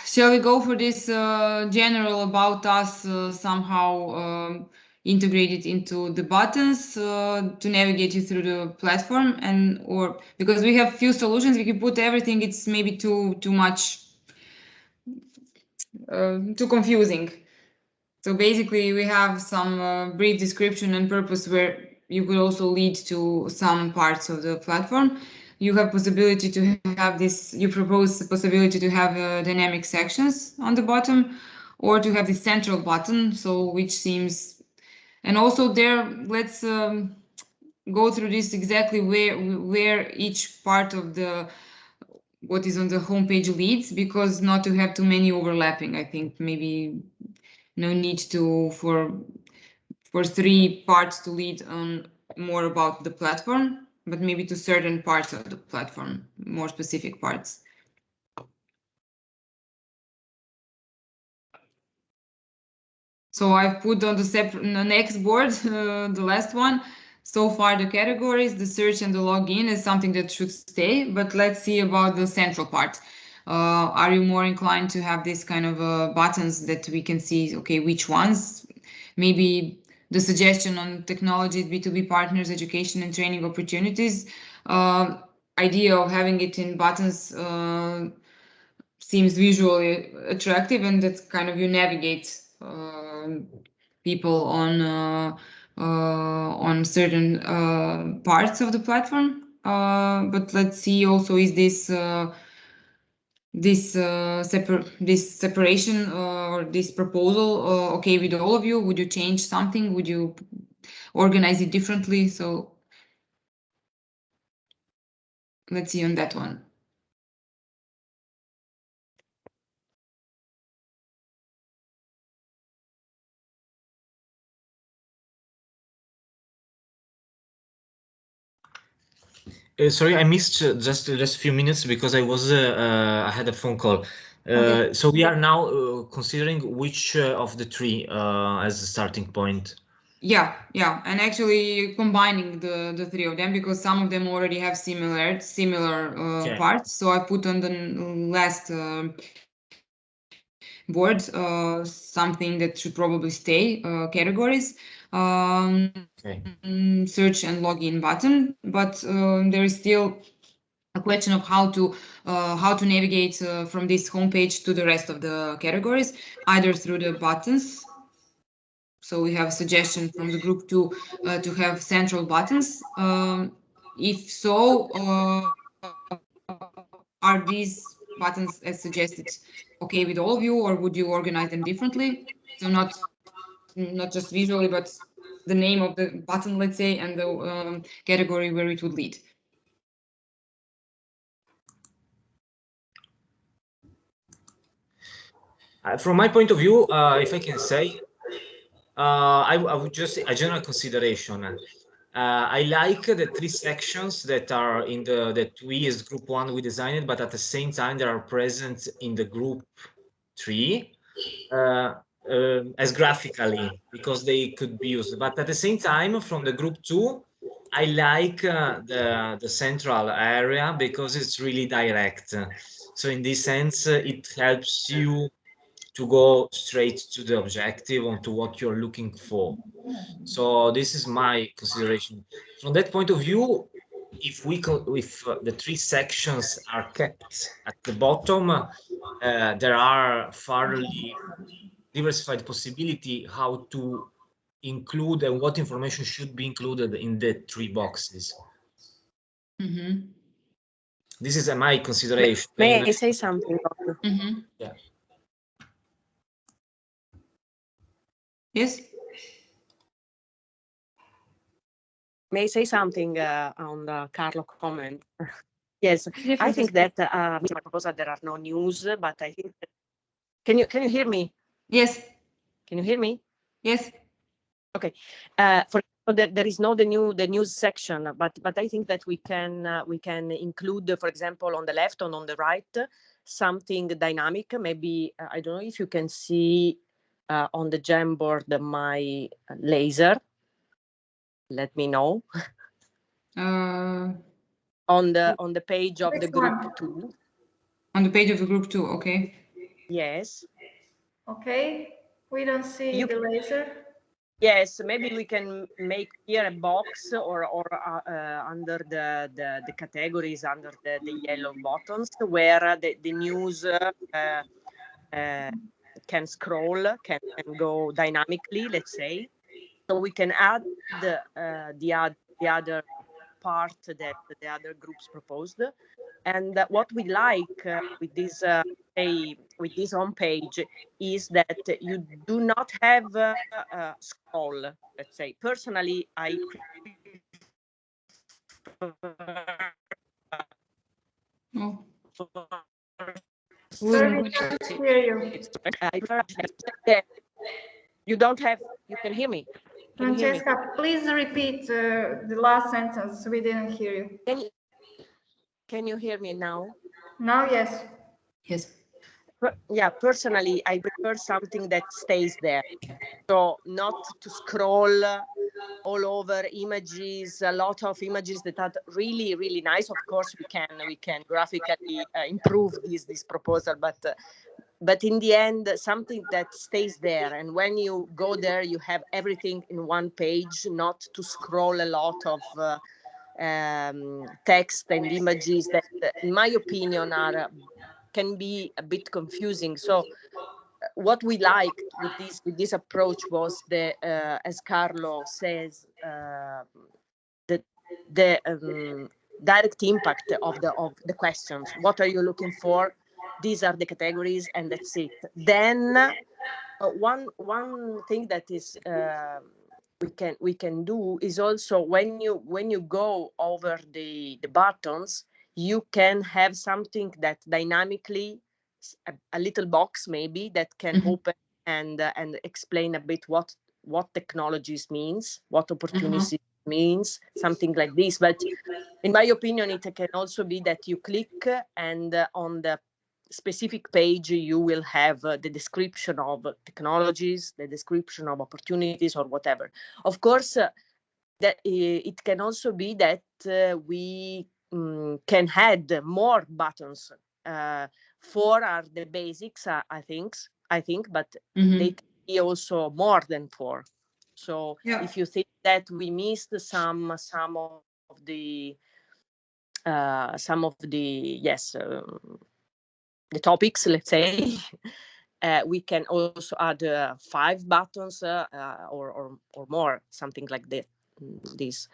shall we go for this general about us somehow integrated into the buttons to navigate you through the platform, and or because we have few solutions, we can put everything. It's maybe too much, too confusing. So basically, we have some brief description and purpose where you could also lead to some parts of the platform. You have possibility to have this, you propose the possibility to have dynamic sections on the bottom, or to have the central button, so which seems, and also there, let's go through this exactly where each part of the what is on the homepage leads, because not to have too many overlapping. I think maybe no need to for 3 parts to lead on more about the platform, but maybe to certain parts of the platform, more specific parts. So I've put on the next board, the last one. So far, the categories, the search and the login is something that should stay, but let's see about the central part. Are you more inclined to have this kind of buttons that we can see, okay, which ones? Maybe the suggestion on technologies, B2b partners, education and training opportunities. Idea of having it in buttons seems visually attractive, and that's kind of you navigate people on certain parts of the platform. But let's see also, is this this separation or this proposal okay with all of you? Would you change something? Would you organize it differently? So let's see on that one. Sorry, I missed just a few minutes because I was I had a phone call. Okay. So we are now considering which of the 3 as a starting point. Yeah, and actually combining the 3 of them, because some of them already have similar parts. So I put on the last board something that should probably stay, categories, search and login button, but there is still a question of how to navigate from this homepage to the rest of the categories, either through the buttons. So we have a suggestion from the group to have central buttons. If so, are these buttons as suggested okay with all of you, or would you organize them differently? So not just visually, but the name of the button, let's say, and the category where it would lead. From my point of view, if I can say, I would just say a general consideration. I like the 3 sections that are in that we as group 1 we designed, but at the same time they are present in the group 3 as graphically, because they could be used. But at the same time, from the group 2, I like the central area because it's really direct. So in this sense, it helps you to go straight to the objective, on to what you're looking for. So this is my consideration. From that point of view, if the 3 sections are kept at the bottom, there are fairly diversified possibility how to include and what information should be included in the 3 boxes. Mm-hmm. This is my consideration. May I say something? Mm-hmm. Yeah. Yes. May I say something on the Carlo comment? Yes, I think that in my proposal there are no news, but I think that, can you hear me? Yes. Can you hear me? Yes. Okay. For So there is no the news section, but I think that we can include, for example, on the left and on the right, something dynamic. Maybe I don't know if you can see on the Jamboard my laser. Let me know. On the page of the group 2. On the page of the group 2, okay. Yes. Okay, we don't see the laser. Yes, maybe we can make here a box or under the categories under the yellow buttons where the news can scroll, can go dynamically, let's say. So we can add the other part that the other groups proposed. And what we like with this homepage is that you do not have scroll. Let's say personally, I Oh. Sorry, we can't hear you. You don't have. You can hear me. Francesca, please repeat the last sentence. We didn't hear you. Can you hear me now? Now, yes. Yes. Yeah, personally, I prefer something that stays there. So not to scroll all over images, a lot of images that are really, really nice. Of course, we can graphically improve this proposal, but in the end, something that stays there. And when you go there, you have everything in one page, not to scroll a lot of text and images that, in my opinion, can be a bit confusing. So what we liked with this approach was as Carlo says, the direct impact of the questions. What are you looking for? These are the categories, and that's it. Then one thing that is we can do is also when you go over the buttons, you can have something that dynamically, a little box maybe that can open and explain a bit what technologies means, what opportunities means, something like this. But in my opinion, it can also be that you click and on the specific page you will have the description of technologies, the description of opportunities, or whatever. Of course, that it can also be that we can add more buttons. 4 are the basics, I think, but they can be also more than 4. So if you think that we missed some of the the topics, let's say, we can also add 5 buttons or more, something like this.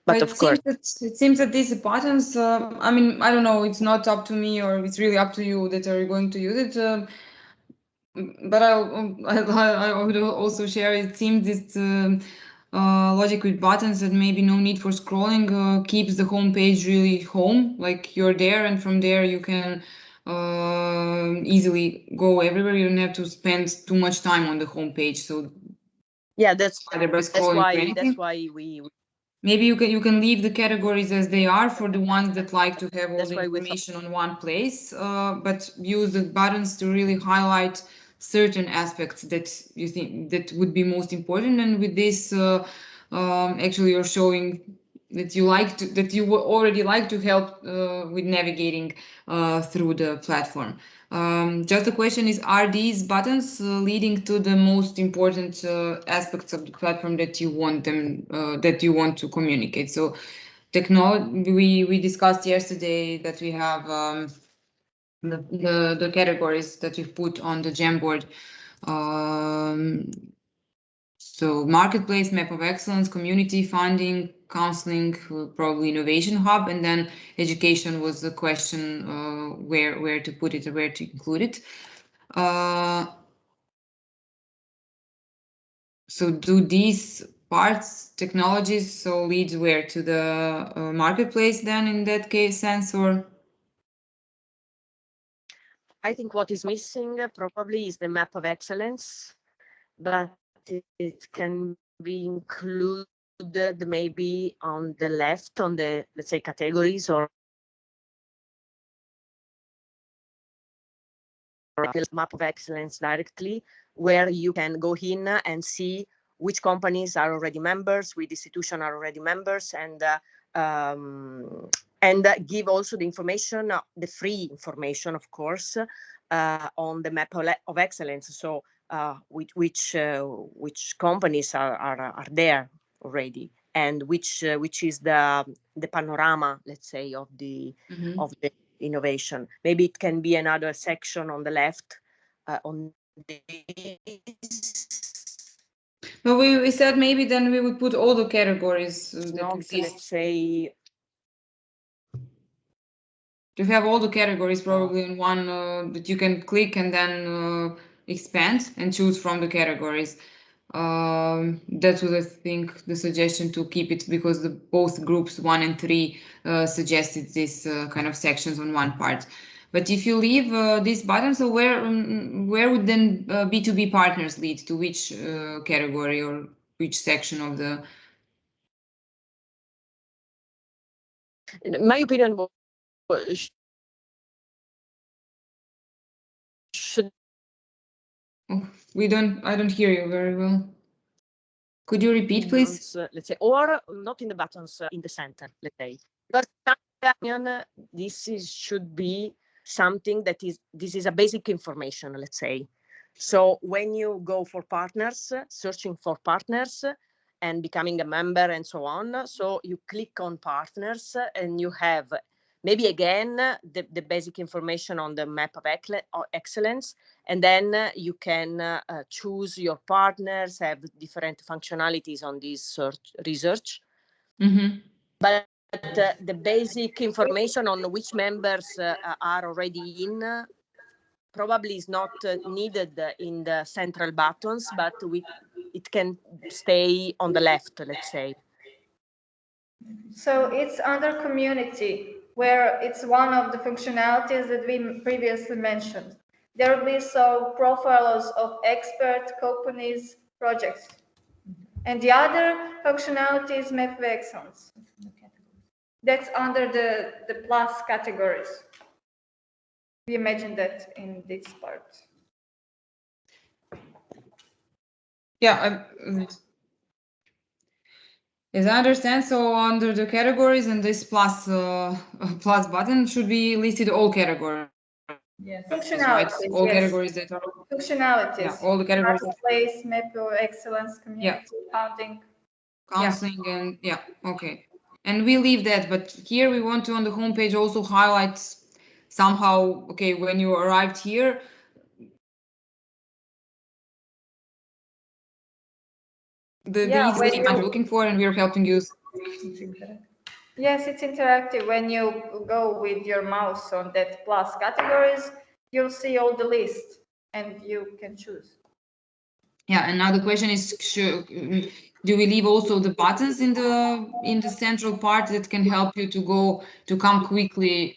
But of course, it seems that these buttons, I mean, I don't know, it's not up to me, or it's really up to you that are going to use it. But I would also share, it seems this logic with buttons that maybe no need for scrolling keeps the home page really home, like you're there, and from there you can easily go everywhere. You don't have to spend too much time on the home page. So yeah, that's why we maybe you can leave the categories as they are for the ones that like to have all the information on one place, but use the buttons to really highlight certain aspects that you think that would be most important. And with this, actually, you're showing that you already like to help with navigating through the platform. Just the question is, are these buttons leading to the most important aspects of the platform that you want to communicate? So technology, we discussed yesterday that we have the categories that we've put on the Jamboard. So marketplace, map of excellence, community, funding, counseling, probably innovation hub, and then education was the question where to put it or where to include it. So do these parts, technologies, so lead where to the marketplace then in that case sense, or? I think what is missing probably is the map of excellence, but it can be included maybe on the left, on the, let's say, categories or map of excellence directly, where you can go in and see which companies are already members, which institutions are already members, and give also the information, the free information, of course, on the map of excellence. So which companies are there already, and which is the panorama, let's say, of the innovation. Maybe it can be another section on the left on this. No, we said maybe then we would put all the categories that exist. Let's say, to have all the categories probably in one that you can click and then expand and choose from the categories. That was, I think, the suggestion to keep it, because both groups 1 and 3 suggested this kind of sections on one part. But if you leave this button, so where would then B2B partners lead to? Which category or which section of the? In my opinion, should. Oh, I don't hear you very well. Could you repeat, please? Let's say, or not in the buttons, in the center, let's say. Because this should be something that this is a basic information, let's say. So when you go for partners, searching for partners and becoming a member and so on, so you click on partners and you have maybe again the basic information on the map of excellence, and then you can choose your partners, have different functionalities on this research. But the basic information on which members are already in probably is not needed in the central buttons, but it can stay on the left, let's say. So it's under community, where it's one of the functionalities that we previously mentioned. There will be some profiles of expert companies, projects. And the other functionality is map of excellence. That's under the plus categories. We imagine that in this part. Yeah, as I understand, so under the categories and this plus button should be listed all categories. Yes. Functionalities, right? All categories that are functionalities. Yeah, all the categories. Marketplace, map of excellence, community, founding. Counseling and okay. And we leave that, but here we want to on the homepage also highlight somehow, okay, when you arrived here, these things I'm looking for, and we're helping you. Yes, it's interactive. When you go with your mouse on that plus categories, you'll see all the list and you can choose. Yeah, and now the question is, do we leave also the buttons in the central part that can help you to come quicker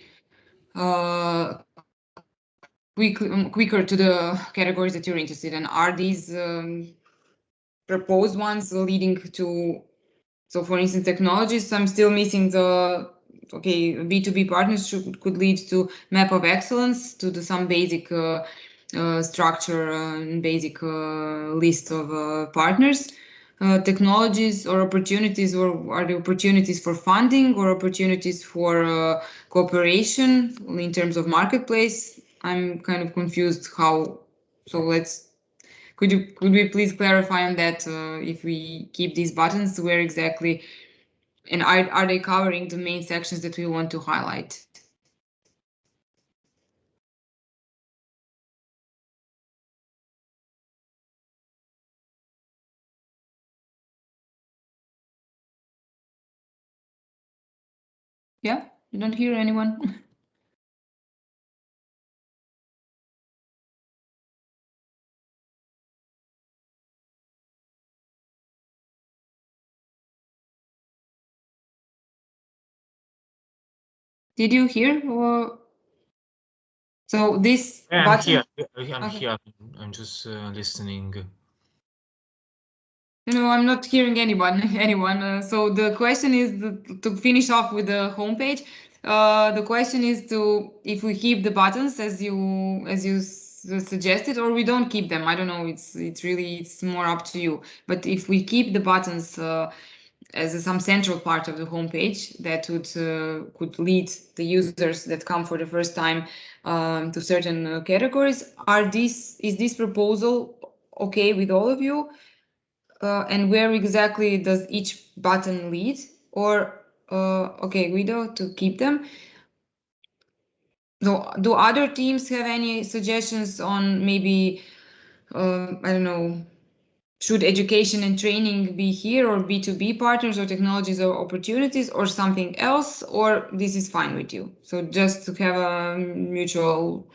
to the categories that you're interested in? Are these proposed ones leading to, so for instance, technologies? I'm still missing the, okay, B2B partners could lead to map of excellence, to some basic structure and basic list of partners. Technologies or opportunities, or are there opportunities for funding or opportunities for cooperation in terms of marketplace? I'm kind of confused how, so could we please clarify on that, if we keep these buttons, where exactly, and are they covering the main sections that we want to highlight? Yeah, you don't hear anyone? Did you hear? Or so this button? I'm here. I'm just listening. No, I'm not hearing anyone. So the question is to finish off with the homepage. The question is if we keep the buttons as you suggested, or we don't keep them. I don't know. It's more up to you. But if we keep the buttons as some central part of the homepage, that could lead the users that come for the first time to certain categories. Is this proposal okay with all of you? And where exactly does each button lead? Or okay, Guido, to keep them. So do other teams have any suggestions on maybe I don't know, should education and training be here, or B2B partners, or technologies or opportunities, or something else, or this is fine with you? So just to have a mutual,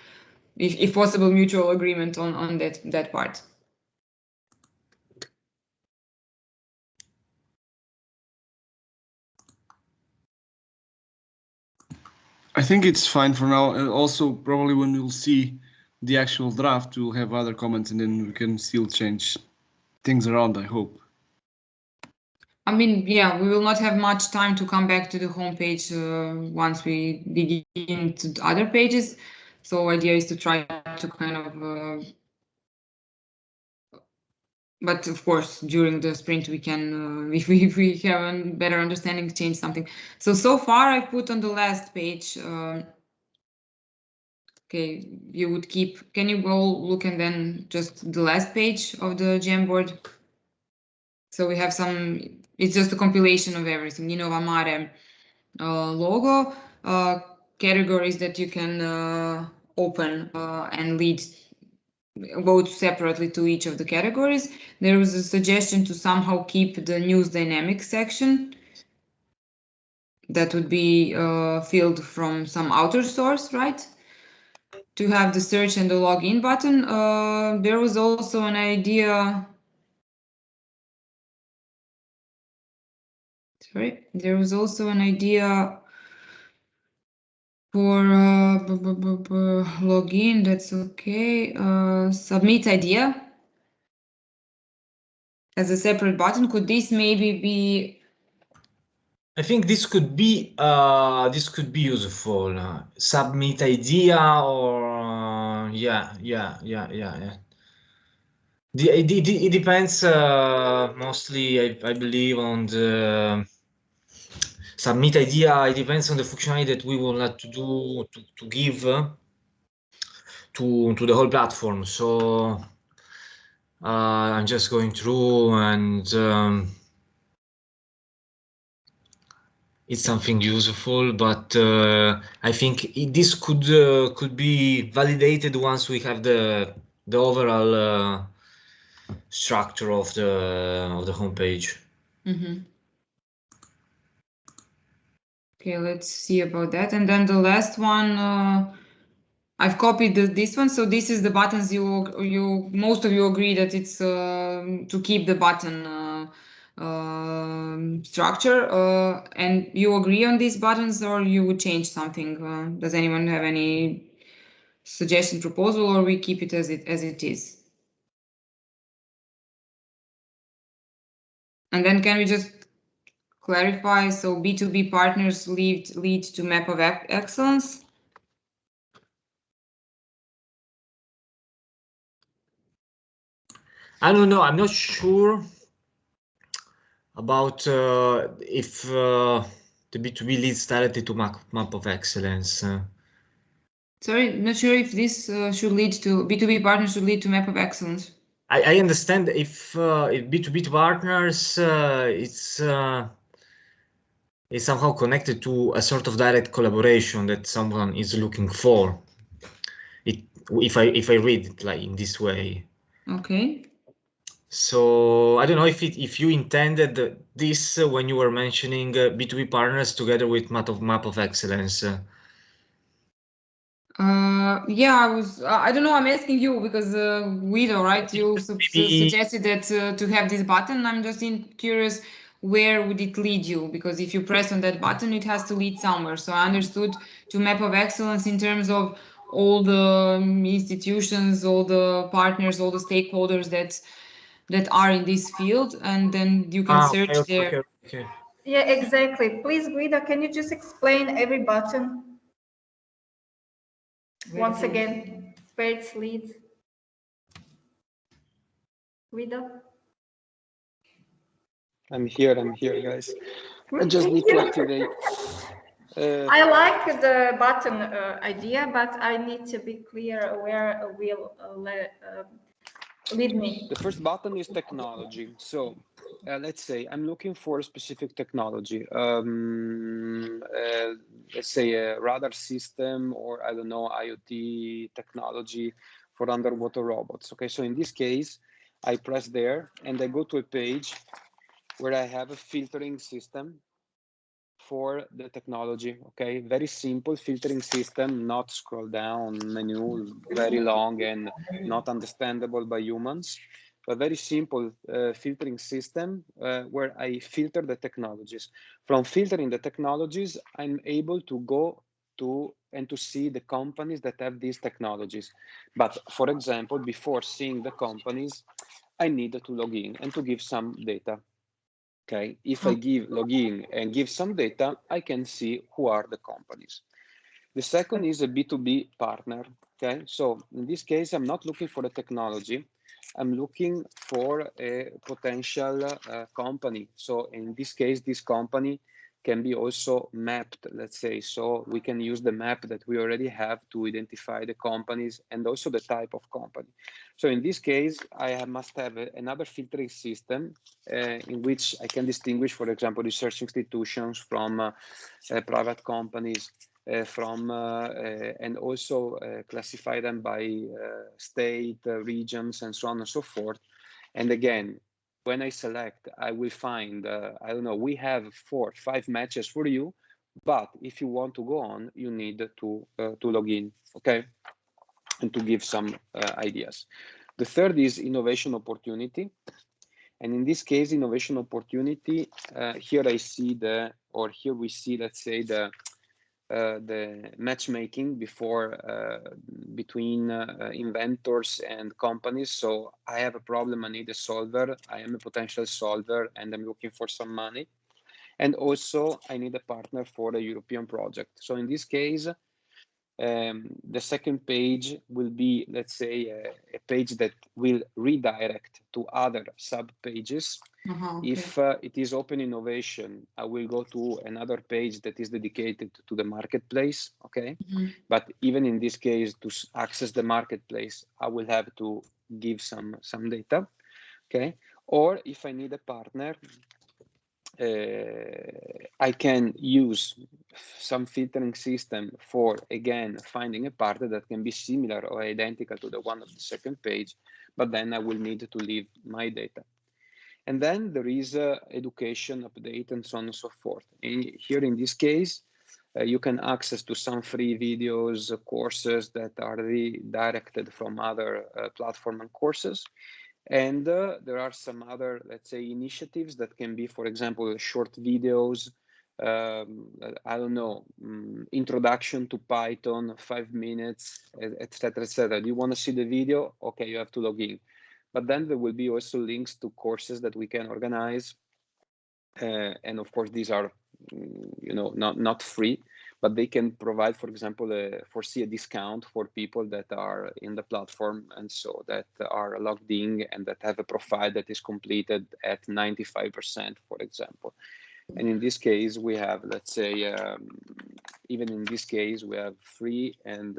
if possible, mutual agreement on that part. I think it's fine for now. Also, probably when we'll see the actual draft, we'll have other comments, and then we can still change things around, I hope. I mean, yeah, we will not have much time to come back to the homepage once we dig into other pages. So idea is to try to kind of, but of course, during the sprint, we can, if we have a better understanding, change something. So far I've put on the last page, okay, you would keep, can you go look and then just the last page of the Jamboard? So we have it's just a compilation of everything, InnovaMare logo, categories that you can open and go separately to each of the categories. There was a suggestion to somehow keep the news dynamics section that would be filled from some outer source, right? To have the search and the login button. There was also an idea. Sorry, there was also an idea for login. That's okay. Submit idea as a separate button. Could this maybe be? I think this could be useful. Submit idea, or yeah. It depends mostly, I believe, on the submit idea. It depends on the functionality that we will have to do to give to the whole platform. So I'm just going through, and it's something useful, but I think this could be validated once we have the overall structure of the homepage. Mm-hmm. Okay, let's see about that. And then the last one, I've copied this one. So this is the buttons most of you agree that it's to keep the button structure. And you agree on these buttons, or you would change something? Does anyone have any suggestion, proposal, or we keep it as it is? And then can we just clarify? So B2B partners lead to map of excellence. I don't know. I'm not sure about if the B2B leads directly to map of excellence. Sorry, not sure if this should lead to B2B partners should lead to map of excellence. I understand if B2B partners it's somehow connected to a sort of direct collaboration that someone is looking for. If I read it like in this way. Okay. So I don't know if you intended this when you were mentioning B2B partners together with map of excellence. Yeah, I don't know. I'm asking you because Guido, right? You suggested that to have this button. I'm just curious, where would it lead you? Because if you press on that button, it has to lead somewhere. So I understood to map of excellence in terms of all the institutions, all the partners, all the stakeholders that are in this field, and then you can search there. Okay. Yeah, exactly. Please, Guido, can you just explain every button once again, where it leads? Guido? I'm here, guys. I just need to activate. I like the button idea, but I need to be clear where will lead me. The first button is technology. So let's say I'm looking for a specific technology. Let's say a radar system, or I don't know, IoT technology for underwater robots. Okay, so in this case, I press there and I go to a page where I have a filtering system for the technology. Okay, very simple filtering system, not scroll down menu, very long and not understandable by humans, but very simple filtering system where I filter the technologies. From filtering the technologies, I'm able to go to and to see the companies that have these technologies. But for example, before seeing the companies, I need to log in and to give some data. Okay, if I log in and give some data, I can see who are the companies. The second is a B2b partner. Okay, so in this case, I'm not looking for a technology. I'm looking for a potential company. So in this case, this company can be also mapped, let's say. So we can use the map that we already have to identify the companies and also the type of company. So in this case, I must have another filtering system in which I can distinguish, for example, research institutions from private companies, and also classify them by state, regions, and so on and so forth. And again, when I select, I will find, I don't know, we have 4 or 5 matches for you, but if you want to go on, you need to log in, okay? And to give some ideas. The third is innovation opportunity. And in this case, innovation opportunity, here I see here we see, let's say, the matchmaking between inventors and companies. So I have a problem, I need a solver, I am a potential solver, and I'm looking for some money. And also I need a partner for a European project. So in this case, the second page will be, let's say, a page that will redirect to other sub pages. Okay. If it is open innovation, I will go to another page that is dedicated to the marketplace. Okay. But even in this case, to access the marketplace, I will have to give some data. Okay. Or if I need a partner, I can use some filtering system for, again, finding a partner that can be similar or identical to the one of the second page, but then I will need to leave my data. And then there is education, update, and so on and so forth. And here in this case, you can access to some free videos, courses that are redirected from other platform and courses. And there are some other, let's say, initiatives that can be, for example, short videos, I don't know, introduction to Python, 5 minutes, etc., etc. Do you want to see the video? Okay, you have to log in. But then there will be also links to courses that we can organize. And of course, these are, not free, but they can provide, for example, foresee a discount for people that are in the platform and so that are logged in and that have a profile that is completed at 95%, for example. And in this case, we have, let's say, even in this case, we have free and,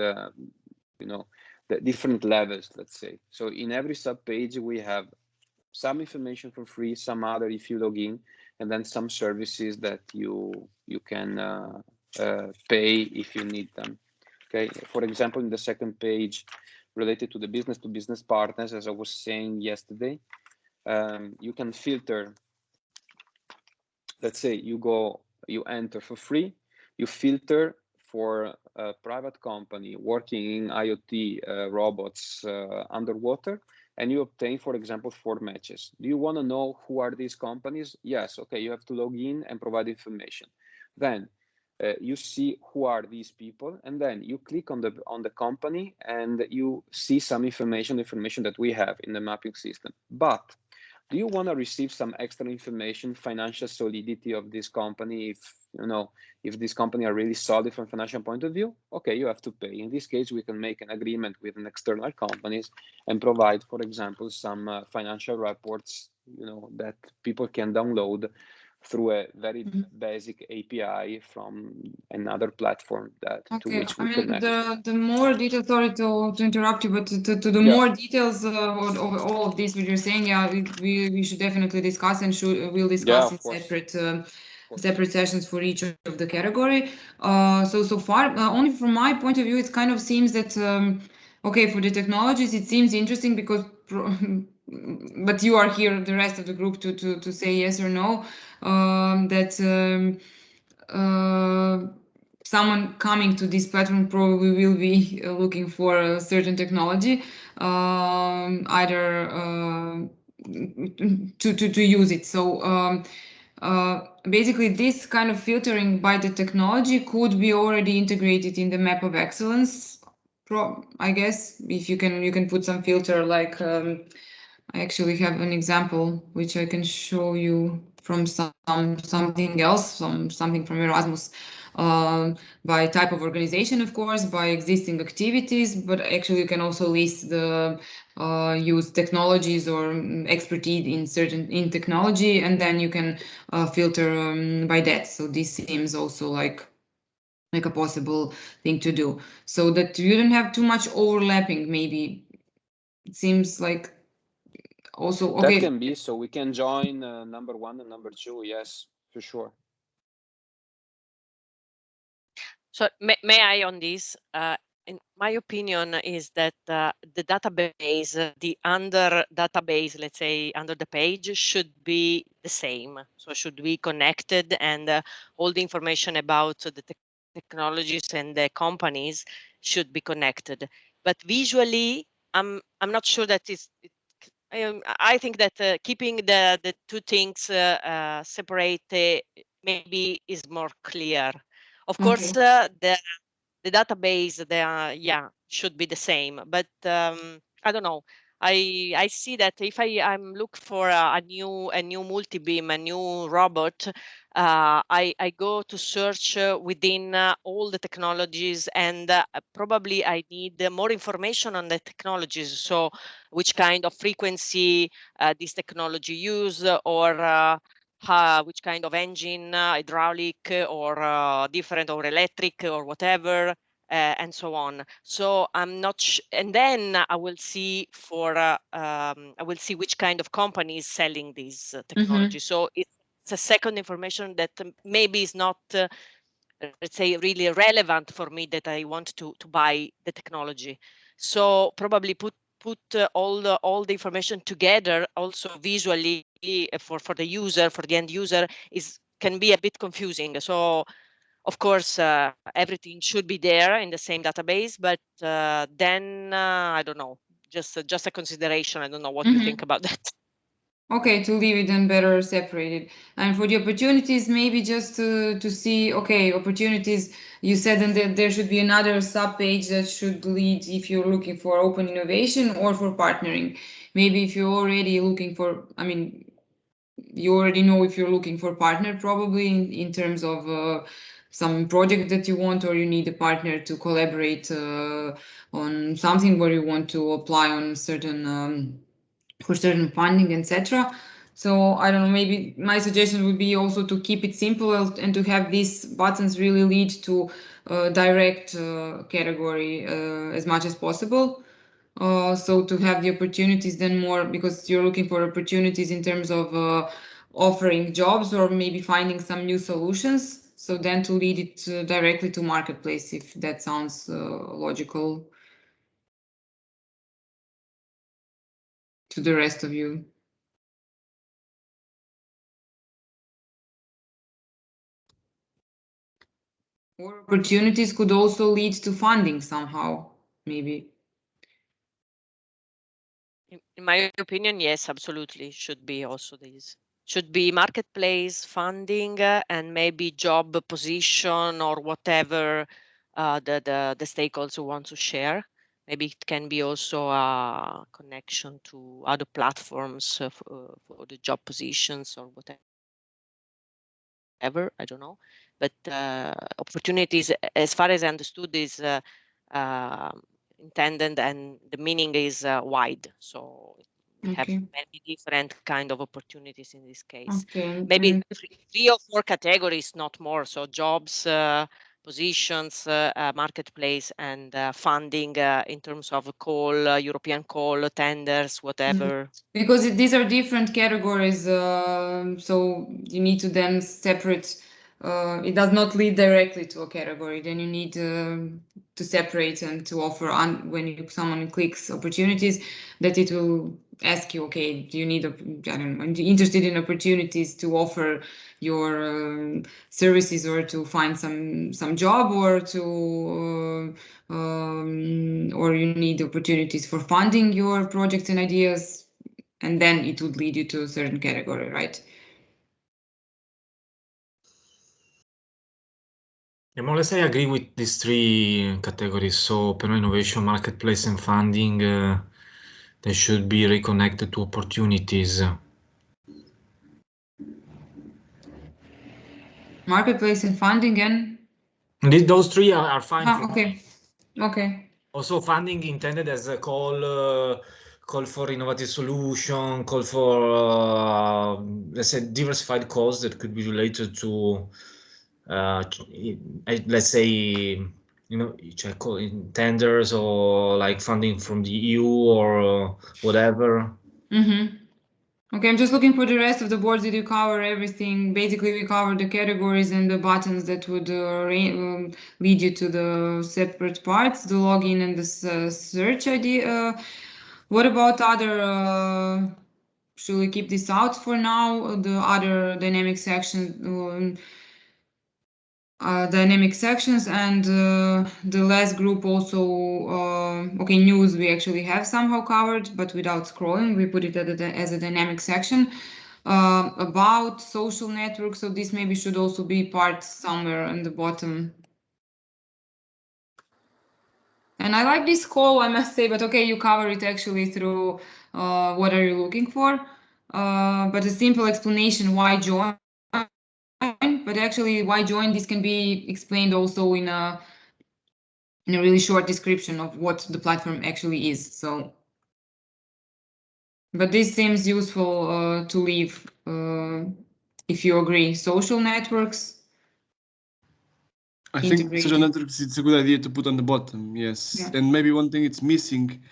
the different levels, let's say. So in every sub page, we have some information for free, some other if you log in, and then some services that you can pay if you need them. Okay, for example, in the second page related to the business partners, as I was saying yesterday, you can filter. Let's say you enter for free, you filter for a private company working in IoT robots underwater, and you obtain, for example, 4 matches. Do you want to know who are these companies? Yes. Okay, you have to log in and provide information. Then you see who are these people, and then you click on the company, and you see some information that we have in the mapping system. But do you want to receive some extra information, financial solidity of this company? If you know, if this company are really solid from financial point of view, okay, you have to pay. In this case, we can make an agreement with an external companies and provide, for example, some financial reports, you know, that people can download through a very basic API from another platform that to which we connect. The more details, sorry to interrupt you, but to the more details of all of this, what you're saying, we should definitely discuss, and we'll discuss in separate sessions for each of the category. So far, only from my point of view, it kind of seems that okay, for the technologies, it seems interesting because. But you are here, the rest of the group, to say yes or no. That someone coming to this platform probably will be looking for a certain technology, either to use it. So basically, this kind of filtering by the technology could be already integrated in the map of excellence. I guess if you can put some filter like. I actually have an example which I can show you from something else, something from Erasmus, by type of organization, of course, by existing activities, but actually you can also list the use technologies or expertise in technology, and then you can filter by that. So this seems also like a possible thing to do, so that you don't have too much overlapping. Maybe it seems like. Also, okay. That can be, so we can join number 1 and number 2. Yes, for sure. So may I on this? In my opinion is that the database, the under database, let's say under the page, should be the same. So should be connected, and all the information about the technologies and the companies should be connected. But visually, I'm not sure that I think that keeping the two things separate maybe is more clear. Of course, the database should be the same, but I don't know. I see that if I'm look for a new multi-beam, a new robot, I go to search within all the technologies, and probably I need more information on the technologies. So which kind of frequency this technology use, or which kind of engine, hydraulic or different, or electric or whatever, and so on. So I'm not, and then I will see which kind of company is selling this technology. So it's a second information that maybe is not, let's say, really relevant for me, that I want to buy the technology. So probably put all the information together, also visually, for the user, for the end user, can be a bit confusing. So of course, everything should be there in the same database, but then I don't know, just a consideration. I don't know what you think about that. Okay, to leave it then better separated. And for the opportunities, maybe just to see, okay, opportunities, you said then there should be another sub-page that should lead if you're looking for open innovation or for partnering. Maybe if you're already looking for, I mean, you already know if you're looking for partner, probably in terms of some project that you want, or you need a partner to collaborate on something where you want to apply on certain for certain funding, etc. So I don't know, maybe my suggestion would be also to keep it simple and to have these buttons really lead to direct category as much as possible. So to have the opportunities then more, because you're looking for opportunities in terms of offering jobs or maybe finding some new solutions. So then to lead it directly to marketplace, if that sounds logical to the rest of you. Or opportunities could also lead to funding somehow, maybe. In my opinion, yes, absolutely. Should be also these. Should be marketplace, funding, and maybe job position or whatever the stakeholders want to share. Maybe it can be also a connection to other platforms for the job positions or whatever. I don't know, but opportunities, as far as I understood, is intended, and the meaning is wide. So we have many different kind of opportunities in this case. Maybe 3 or 4 categories, not more. So jobs, positions, marketplace, and funding in terms of a call, European call, tenders, whatever. Because these are different categories, so you need to then separate. It does not lead directly to a category. Then you need to separate and to offer when someone clicks opportunities, that it will ask you, okay, do you need, I don't know, interested in opportunities to offer your services or to find some job, or to or you need opportunities for funding your projects and ideas, and then it would lead you to a certain category, right? Yeah, more or less I agree with these 3 categories. So open innovation, marketplace, and funding, they should be reconnected to opportunities. Marketplace and funding, and those 3 are fine. Okay. Also, funding intended as a call for innovative solution, call for let's say diversified calls that could be related to let's say tenders, or like funding from the EU or whatever. Okay, I'm just looking for the rest of the boards. Did you cover everything? Basically, we covered the categories and the buttons that would lead you to the separate parts, the login and the search ID. What about other, should we keep this out for now? The other dynamic section, dynamic sections, and the last group also, okay, news we actually have somehow covered, but without scrolling, we put it as a dynamic section. About social networks, so this maybe should also be part somewhere on the bottom. And I like this call, I must say, but okay, you cover it actually through what are you looking for, but a simple explanation why join. But actually, why join, this can be explained also in a really short description of what the platform actually is. So, but this seems useful to leave, if you agree. Social networks. I think social networks, it's a good idea to put on the bottom, yes. Yeah. And maybe one thing it's missing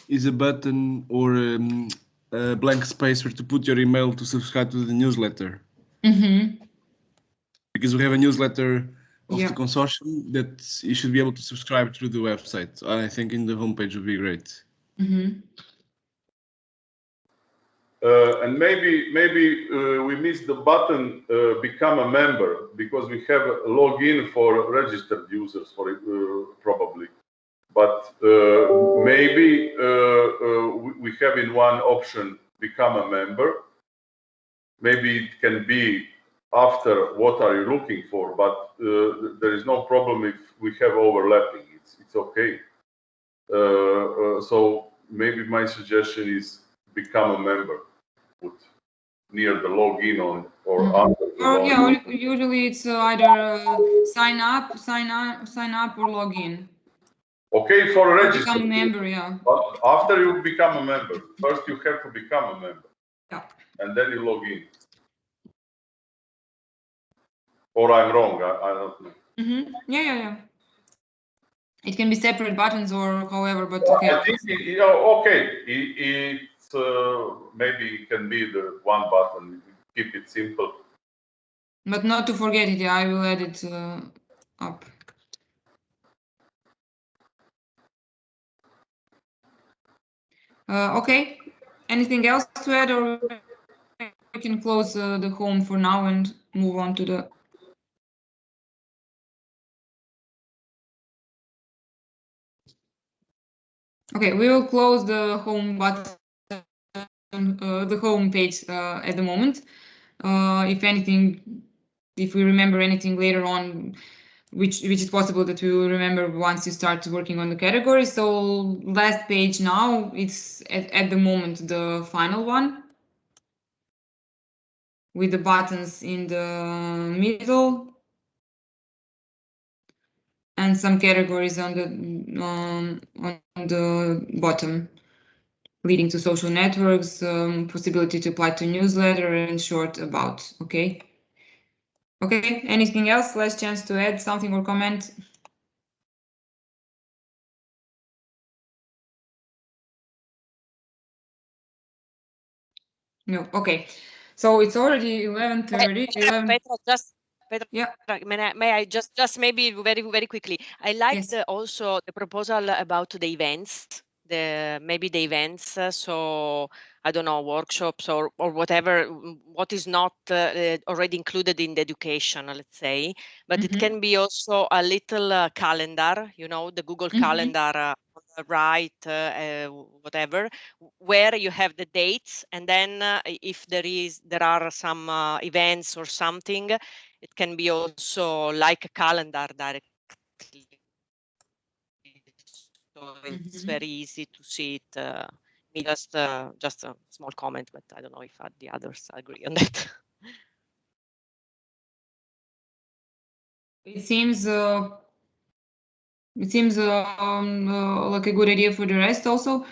is a button or a blank space where to put your email to subscribe to the newsletter. Because we have a newsletter of the consortium that you should be able to subscribe through the website. I think in the homepage would be great. And maybe we missed the button become a member, because we have a login for registered users for it, probably. But maybe we have in one option become a member. Maybe it can be after what are you looking for, but there is no problem if we have overlapping. It's okay. So maybe my suggestion is become a member. Put near the login on or under the login. Yeah, usually it's either sign up or login. Okay, for register. Become a member, yeah. But after you become a member, first you have to become a member. Yeah. And then you log in. Or I'm wrong, I don't know. Yeah. It can be separate buttons or however, but okay. I think okay. It's maybe it can be the one button. Keep it simple. But not to forget it. Yeah, I will add it up. Okay. Anything else to add, or we can close the home for now and move on to the. Okay, we will close the home button, the home page at the moment. If anything, if we remember anything later on, which is possible that you will remember once you start working on the category. So last page now, it's at the moment the final one with the buttons in the middle and some categories on the bottom, leading to social networks, possibility to apply to newsletter, and short about. Okay. Okay. Anything else? Last chance to add something or comment. No. Okay. So it's already 11:30. Petra, yeah. May I just maybe very quickly? I liked also the proposal about the events, maybe the events. So I don't know, workshops or whatever, what is not already included in the education, let's say, but it can be also a little calendar, you know, the Google Calendar on the right, whatever, where you have the dates, and then if there are some events or something, it can be also like a calendar directly. So it's very easy to see it. Just a small comment, but I don't know if the others agree on that. It seems like a good idea for the rest also.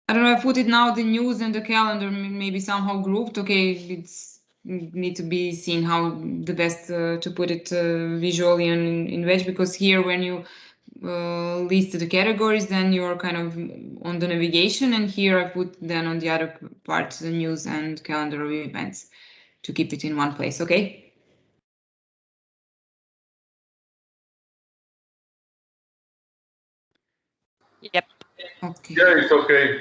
I don't know, I put it now, the news and the calendar maybe somehow grouped. Okay, it's need to be seen how the best to put it visually in Wedge, because here when you list the categories, then you're kind of on the navigation, and here I put then on the other part the news and calendar of events to keep it in one place. Okay. Yep. Okay. Yeah, it's okay.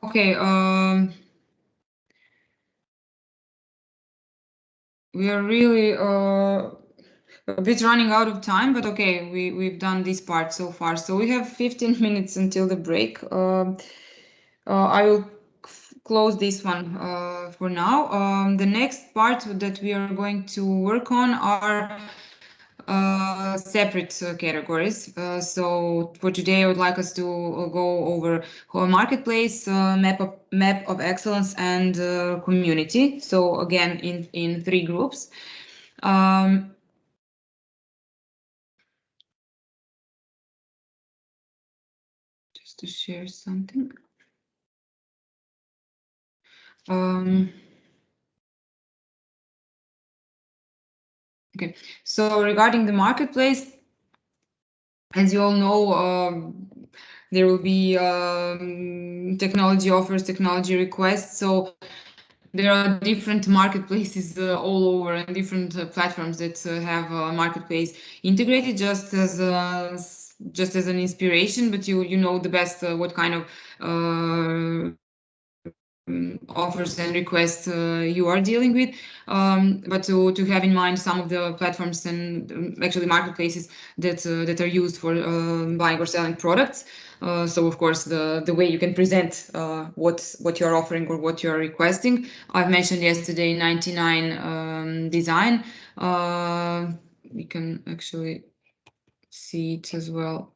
Okay. We are really a bit running out of time, but okay, we've done this part so far. So we have 15 minutes until the break. I will close this one for now. The next part that we are going to work on are separate categories. So for today, I would like us to go over marketplace, map of excellence, and community. So again, in 3 groups. Just to share something. Okay, so regarding the marketplace, as you all know, there will be technology offers, technology requests. So there are different marketplaces all over, and different platforms that have a marketplace integrated, just as an inspiration. But you know the best what kind of offers and requests you are dealing with, but to have in mind some of the platforms and actually marketplaces that are used for buying or selling products. So of course the way you can present what you're offering or what you're requesting. I've mentioned yesterday 99 design. We can actually see it as well.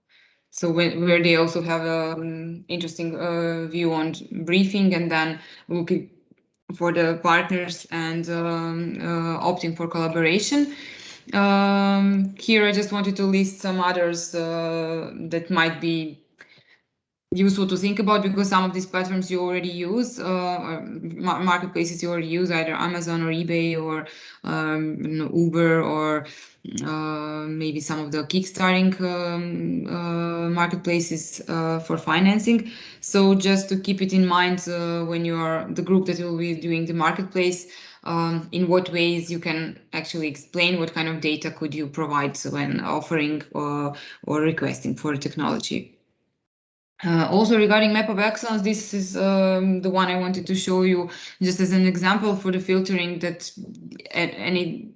So where they also have an interesting view on briefing, and then looking for the partners and opting for collaboration. Here I just wanted to list some others that might be useful to think about, because some of these platforms you already use, or marketplaces you already use, either Amazon or eBay or Uber, or maybe some of the kickstarting marketplaces for financing. So just to keep it in mind when you are the group that will be doing the marketplace, in what ways you can actually explain what kind of data could you provide when offering or requesting for technology. Also regarding map of excellence, this is the one I wanted to show you just as an example for the filtering. That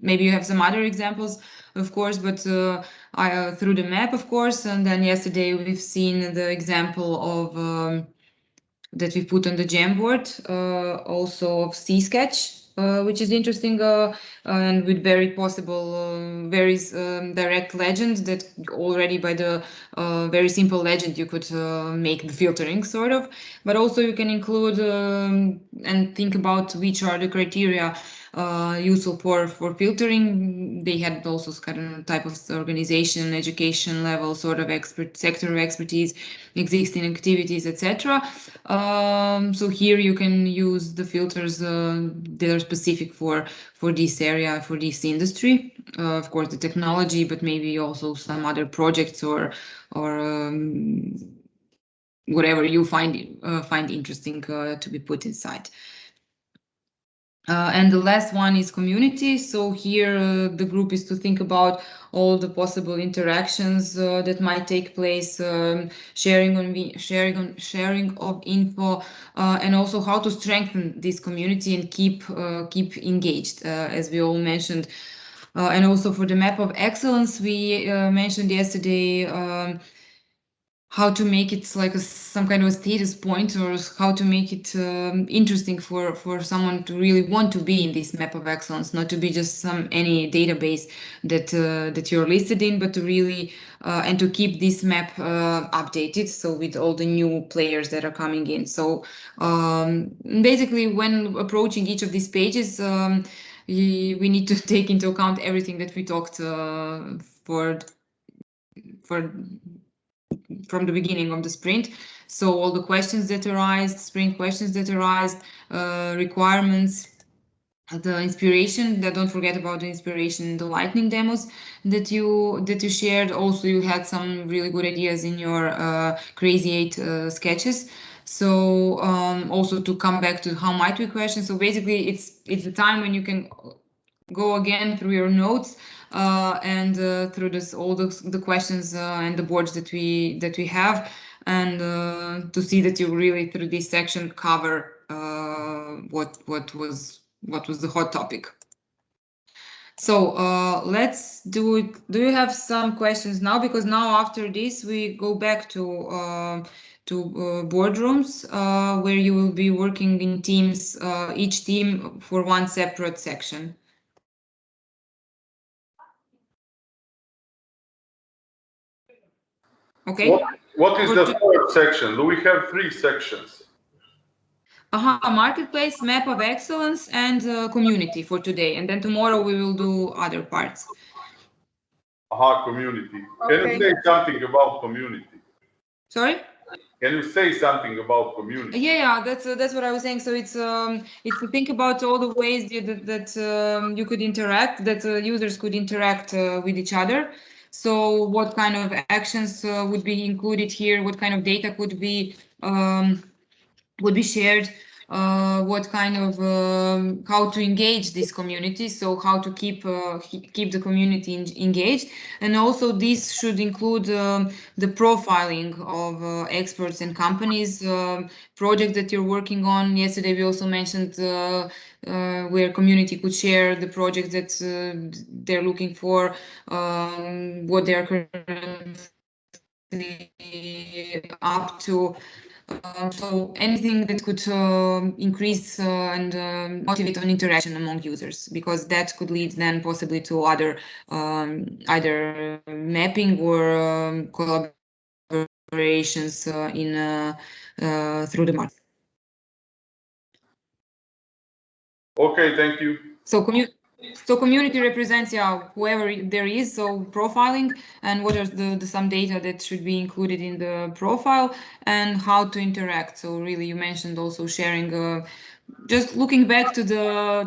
maybe you have some other examples, of course, but through the map, of course. And then yesterday we've seen the example of that we put on the Jamboard, also of C-Sketch. which is interesting and with very possible, very direct legend that already by the very simple legend you could make the filtering sort of, but also you can include and think about which are the criteria useful for filtering. They had also kind of type of organization, education level, sort of sector of expertise, existing activities, etc. So here you can use the filters that are specific for this area, for this industry. Of course, the technology, but maybe also some other projects or whatever you find interesting to be put inside. And the last one is community. So here the group is to think about all the possible interactions that might take place, sharing of info, and also how to strengthen this community and keep engaged, as we all mentioned. And also for the map of excellence, we mentioned yesterday how to make it like some kind of a status point, or how to make it interesting for someone to really want to be in this map of excellence, not to be just any database that you're listed in, but to really and to keep this map updated, so with all the new players that are coming in. So basically, when approaching each of these pages, we need to take into account everything that we talked from the beginning of the sprint. So all the questions that arise, sprint questions that arise, requirements, the inspiration. Don't forget about the inspiration, the lightning demos that you shared. Also, you had some really good ideas in your Crazy 8 sketches. So also to come back to how might we question. So basically, it's the time when you can go again through your notes and through all the questions and the boards that we have, and to see that you really through this section cover what was the hot topic. So let's do it. Do you have some questions now? Because now after this we go back to boardrooms where you will be working in teams, each team for one separate section. Okay. What is the third section? Do we have 3 sections? Marketplace, map of excellence, and community for today, and then tomorrow we will do other parts. Community. Okay. Can you say something about community? Sorry? Can you say something about community? Yeah, that's what I was saying. So it's to think about all the ways that you could interact, that users could interact with each other. So what kind of actions would be included here? What kind of data could be shared? What kind of how to engage this community? So how to keep the community engaged, and also this should include the profiling of experts and companies, projects that you're working on. Yesterday we also mentioned where community could share the projects that they're looking for, what they're currently up to. So anything that could increase and motivate an interaction among users, because that could lead then possibly to other either mapping or collaborations through the market. Okay, thank you. So community represents whoever there is, so profiling, and what are some data that should be included in the profile, and how to interact. So really you mentioned also sharing, just looking back to the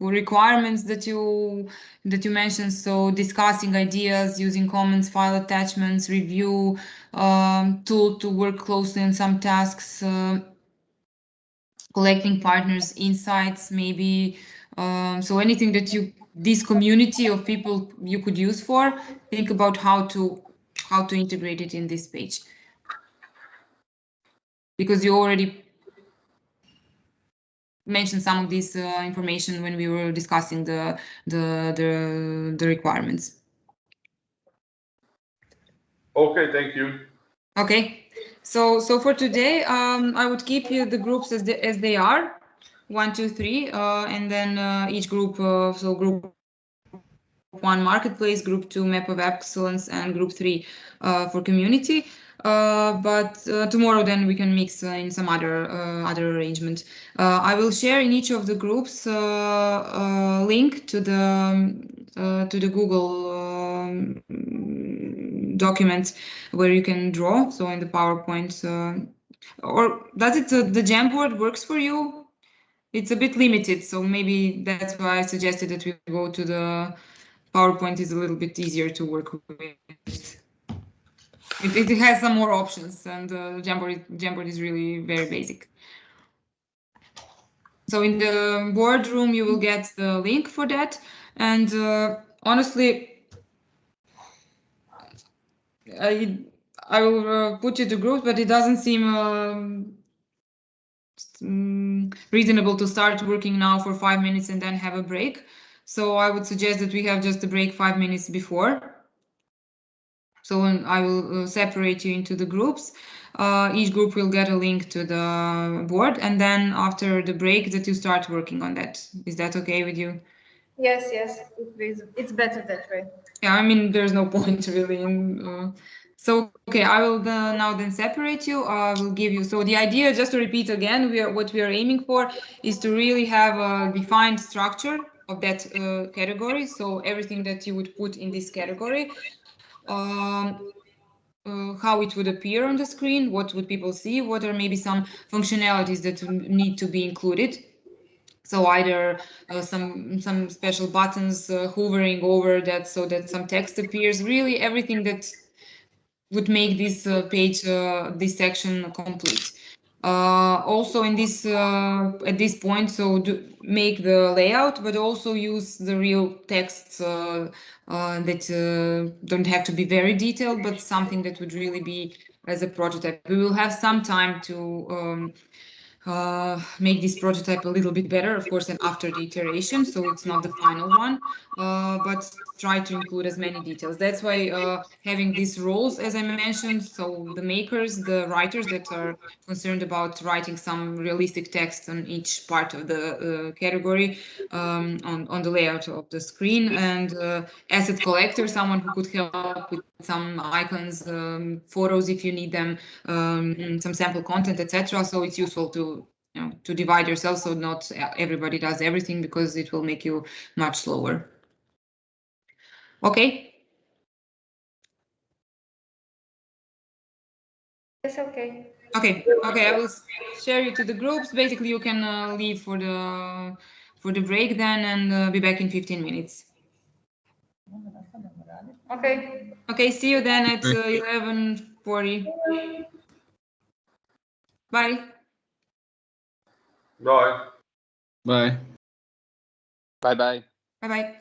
requirements that you mentioned, so discussing ideas, using comments, file attachments, review, tool to work closely on some tasks, collecting partners' insights, maybe. So anything that this community of people you could use for, think about how to integrate it in this page, because you already mentioned some of this information when we were discussing the requirements. Okay, thank you. Okay, so for today, I would keep the groups as they are. 1, 2, 3, and then each group, so group 1 marketplace, group 2 map of excellence, and group 3 for community. But tomorrow then we can mix in some other arrangement. I will share in each of the groups link to the Google document where you can draw. So in the PowerPoint, or does it the Jamboard works for you? It's a bit limited, so maybe that's why I suggested that we go to the PowerPoint. Is a little bit easier to work with. It has some more options, and Jamboard is really very basic. So in the boardroom, you will get the link for that. And honestly, I will put you to groups, but it doesn't seem reasonable to start working now for 5 minutes and then have a break. So I would suggest that we have just a break 5 minutes before. So I will separate you into the groups. Each group will get a link to the board, and then after the break that you start working on that. Is that okay with you? Yes, it's better that way. Yeah, I mean, there's no point really in... So, okay, I will now then separate you. I will give you, so the idea, just to repeat again, what we are aiming for is to really have a defined structure of that category. So everything that you would put in this category, how it would appear on the screen, what would people see, what are maybe some functionalities that need to be included. So either some special buttons hovering over that so that some text appears, really everything that would make this page, this section complete. Also in this at this point, so make the layout, but also use the real texts that don't have to be very detailed, but something that would really be as a prototype. We will have some time to make this prototype a little bit better, of course, and after the iteration, so it's not the final one, but try to include as many details. That's why having these roles, as I mentioned, so the makers, the writers that are concerned about writing some realistic text on each part of the category, on the layout of the screen, and asset collector, someone who could help with some icons, photos if you need them, some sample content, etc. So it's useful to divide yourself so not everybody does everything, because it will make you much slower. Okay. Yes, okay. Okay, I will share you to the groups. Basically, you can leave for the break then, and be back in 15 minutes. Okay. Okay, see you then at 11:40. Bye. Bye. Bye. Bye-bye. Bye-bye.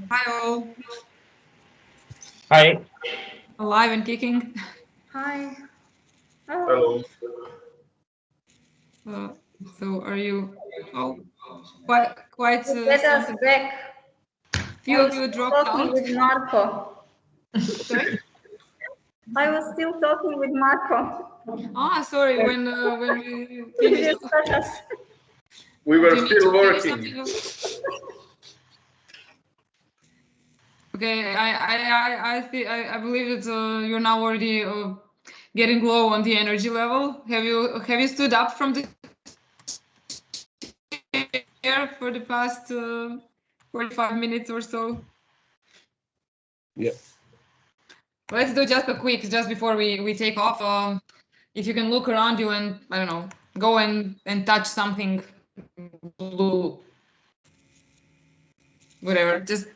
Hi all. Hi. Alive and kicking. Hi. Hello. So are you all quite Let us back. Few of you dropped talking out. with Marco. Sorry? I was still talking with Marco. Ah, sorry. When we finished. We were still working. Okay, I believe that you're now already getting low on the energy level. Have you stood up from the chair for the past 45 minutes or so? Yeah. Let's do just a quick, just before we take off. If you can look around you and I don't know, go and touch something blue, whatever. Just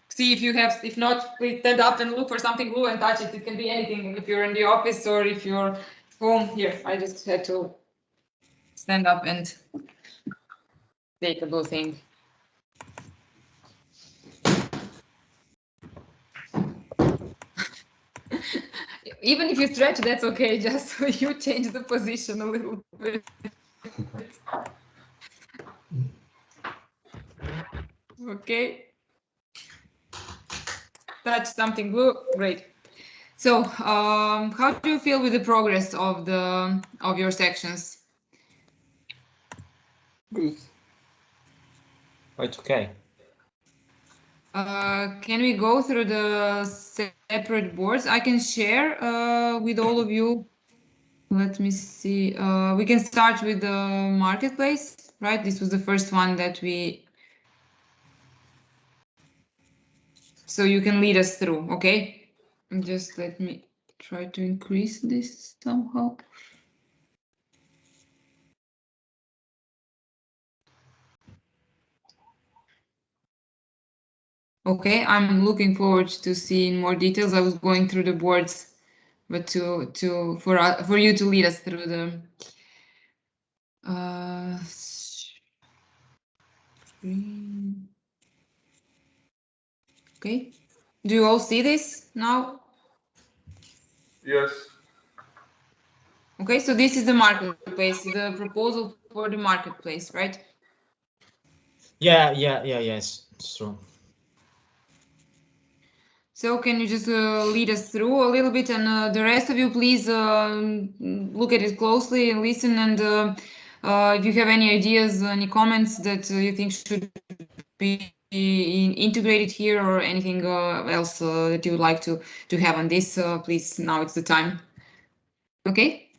see if you have. If not, please stand up and look for something blue and touch it. It can be anything. If you're in the office or if you're home. Here, I just had to stand up and take a blue thing. Even if you stretch, that's okay. Just so you change the position a little bit. Okay. Touch something blue. Great. So, how do you feel with the progress of your sections? Good. It's okay. Can we go through the separate boards? I can share with all of you. Let me see. We can start with the marketplace, right? This was the first one that we. So you can lead us through, okay? Just let me try to increase this somehow. Okay, I'm looking forward to seeing more details. I was going through the boards, but for you to lead us through the screen. Okay, do you all see this now? Yes. Okay, so this is the marketplace, the proposal for the marketplace, right? Yes, it's true. So can you just lead us through a little bit, and the rest of you, please look at it closely and listen. And if you have any ideas, any comments that you think should be integrated here, or anything else that you would like to have on this, please. Now it's the time. Okay.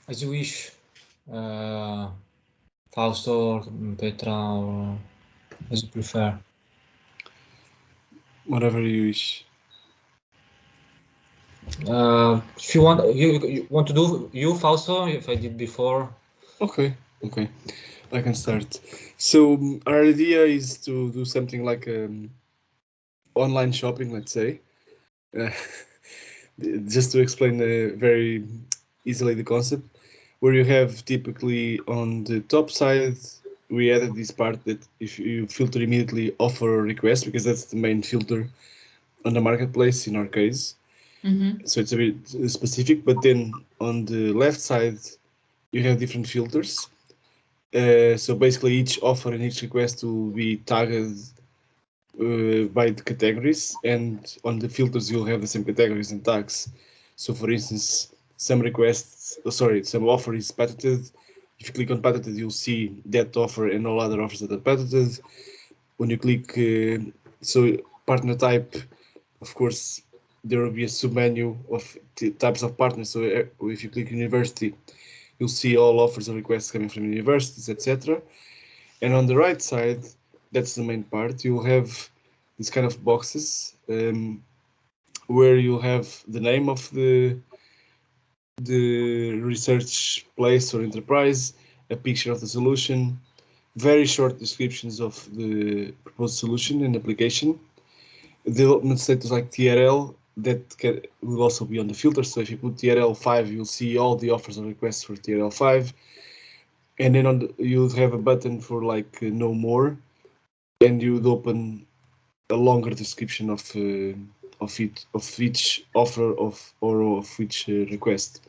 As you wish, Fausto or Petra, or as you prefer. Whatever you wish. If you want, you want to do you, Fausto, if I did before. Okay, I can start. So our idea is to do something like online shopping, let's say. Just to explain very easily the concept, where you have typically on the top side, we added this part that if you filter immediately offer or request, because that's the main filter on the marketplace in our case. Mm-hmm. So it's a bit specific, but then on the left side, you have different filters. So basically each offer and each request will be tagged by the categories, and on the filters you'll have the same categories and tags. So for instance, some offer is patented. If you click on patented, you'll see that offer and all other offers that are patented. When you click so partner type, of course there will be a submenu of types of partners. So if you click university, you'll see all offers and requests coming from universities, etc. And on the right side, that's the main part, you'll have these kind of boxes where you'll have the name of the research place or enterprise, a picture of the solution, very short descriptions of the proposed solution and application, development status like TRL that will also be on the filter. So if you put TRL 5, you'll see all the offers and requests for TRL 5. And then you'll have a button for like know more, and you would open a longer description of each offer of each request.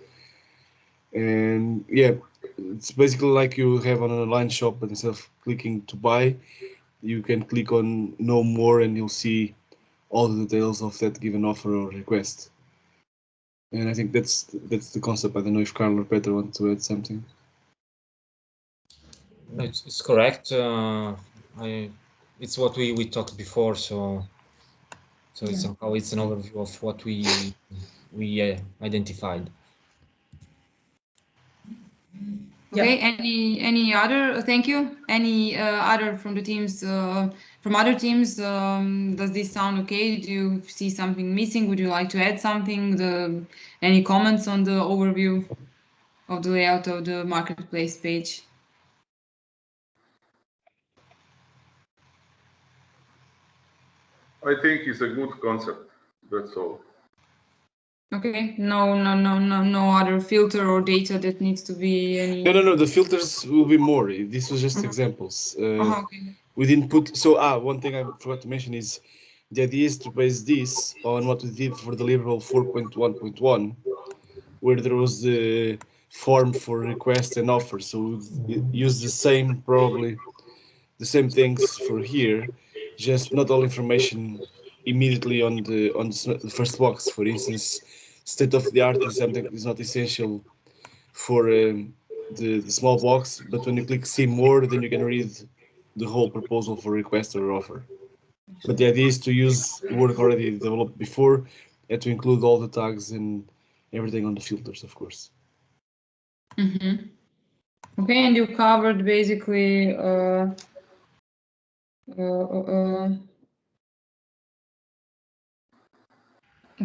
And yeah, it's basically like you have on an online shop, but instead of clicking to buy, you can click on know more and you'll see all the details of that given offer or request. And I think that's the concept. I don't know if Carl or Peter want to add something. It's correct. It's what we talked before, so it's somehow it's an overview of what we identified. Okay. Any other? Thank you. Any other from the teams? From other teams, does this sound okay? Do you see something missing? Would you like to add something? Any comments on the overview of the layout of the marketplace page? I think it's a good concept. That's all. Okay. No other filter or data that needs to be any. No. The filters will be more. This was just examples. Okay. We didn't put. So one thing I forgot to mention is the idea is to base this on what we did for deliverable 4.1.1, where there was the form for request and offer. So we use the same, probably the same things for here, just not all information immediately on the first box. For instance, state of the art is something that is not essential for the small box, but when you click see more, then you can read the whole proposal for request or offer. But the idea is to use work already developed before and to include all the tags and everything on the filters, of course. Okay, and you covered basically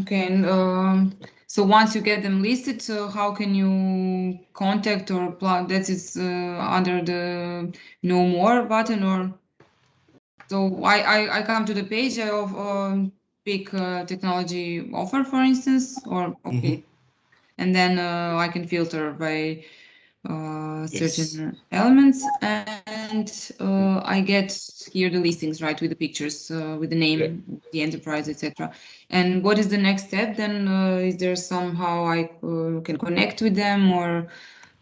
okay, and so once you get them listed, so how can you contact or plug that is under the know more button? Or so I come to the page of pick technology offer, for instance, or okay, and then I can filter by certain elements, and I get here the listings, right, with the pictures, with the name, the enterprise, etc. And what is the next step then? Is there somehow I can connect with them or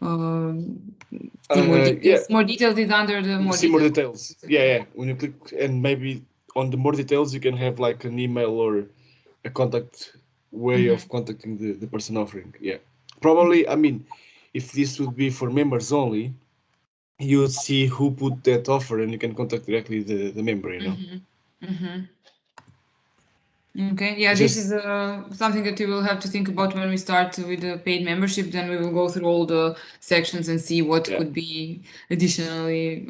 see more details? Yeah. More details is under the more see more details. Yeah. When you click, and maybe on the more details, you can have like an email or a contact way of contacting the person offering. Yeah, probably. I mean, if this would be for members only, you would see who put that offer, and you can contact directly the member. You know. Okay, yeah, this is something that you will have to think about when we start with the paid membership. Then we will go through all the sections and see what could be additionally.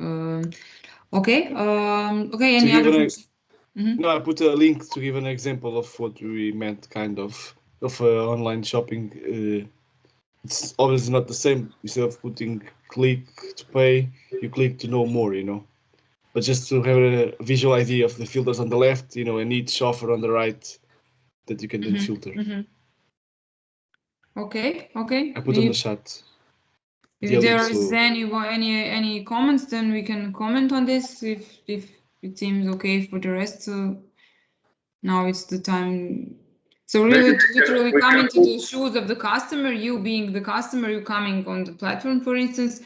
Okay, okay, any other? No, I put a link to give an example of what we meant, kind of online shopping. It's obviously not the same. Instead of putting click to pay, you click to know more, you know. But just to have a visual idea of the filters on the left, you know, and each offer on the right that you can then filter. Okay. I put on the chat. If there is any comments, then we can comment on this. If it seems okay for the rest, so now it's the time. So really, literally come into the shoes of the customer. You being the customer, you coming on the platform, for instance,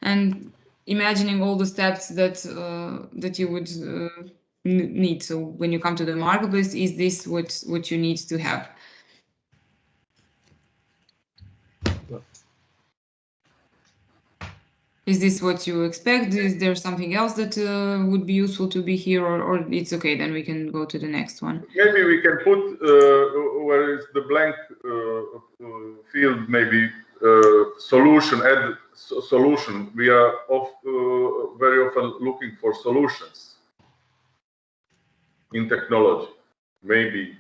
and imagining all the steps that that you would need. So when you come to the marketplace, is this what you need to have? Is this what you expect? Is there something else that would be useful to be here, or it's okay? Then we can go to the next one. Maybe we can put where is the blank field? Maybe solution. Add solution. We are very often looking for solutions in technology. Maybe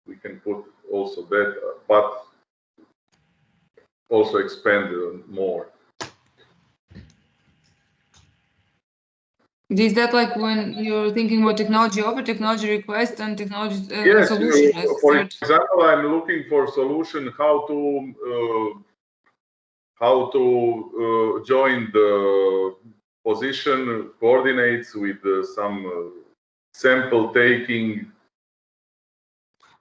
we can put also that, but also expand more. Is that like when you're thinking about technology offer, technology request, and technology yes, solution? For example, I'm looking for solution how to how to join the position coordinates with some sample taking.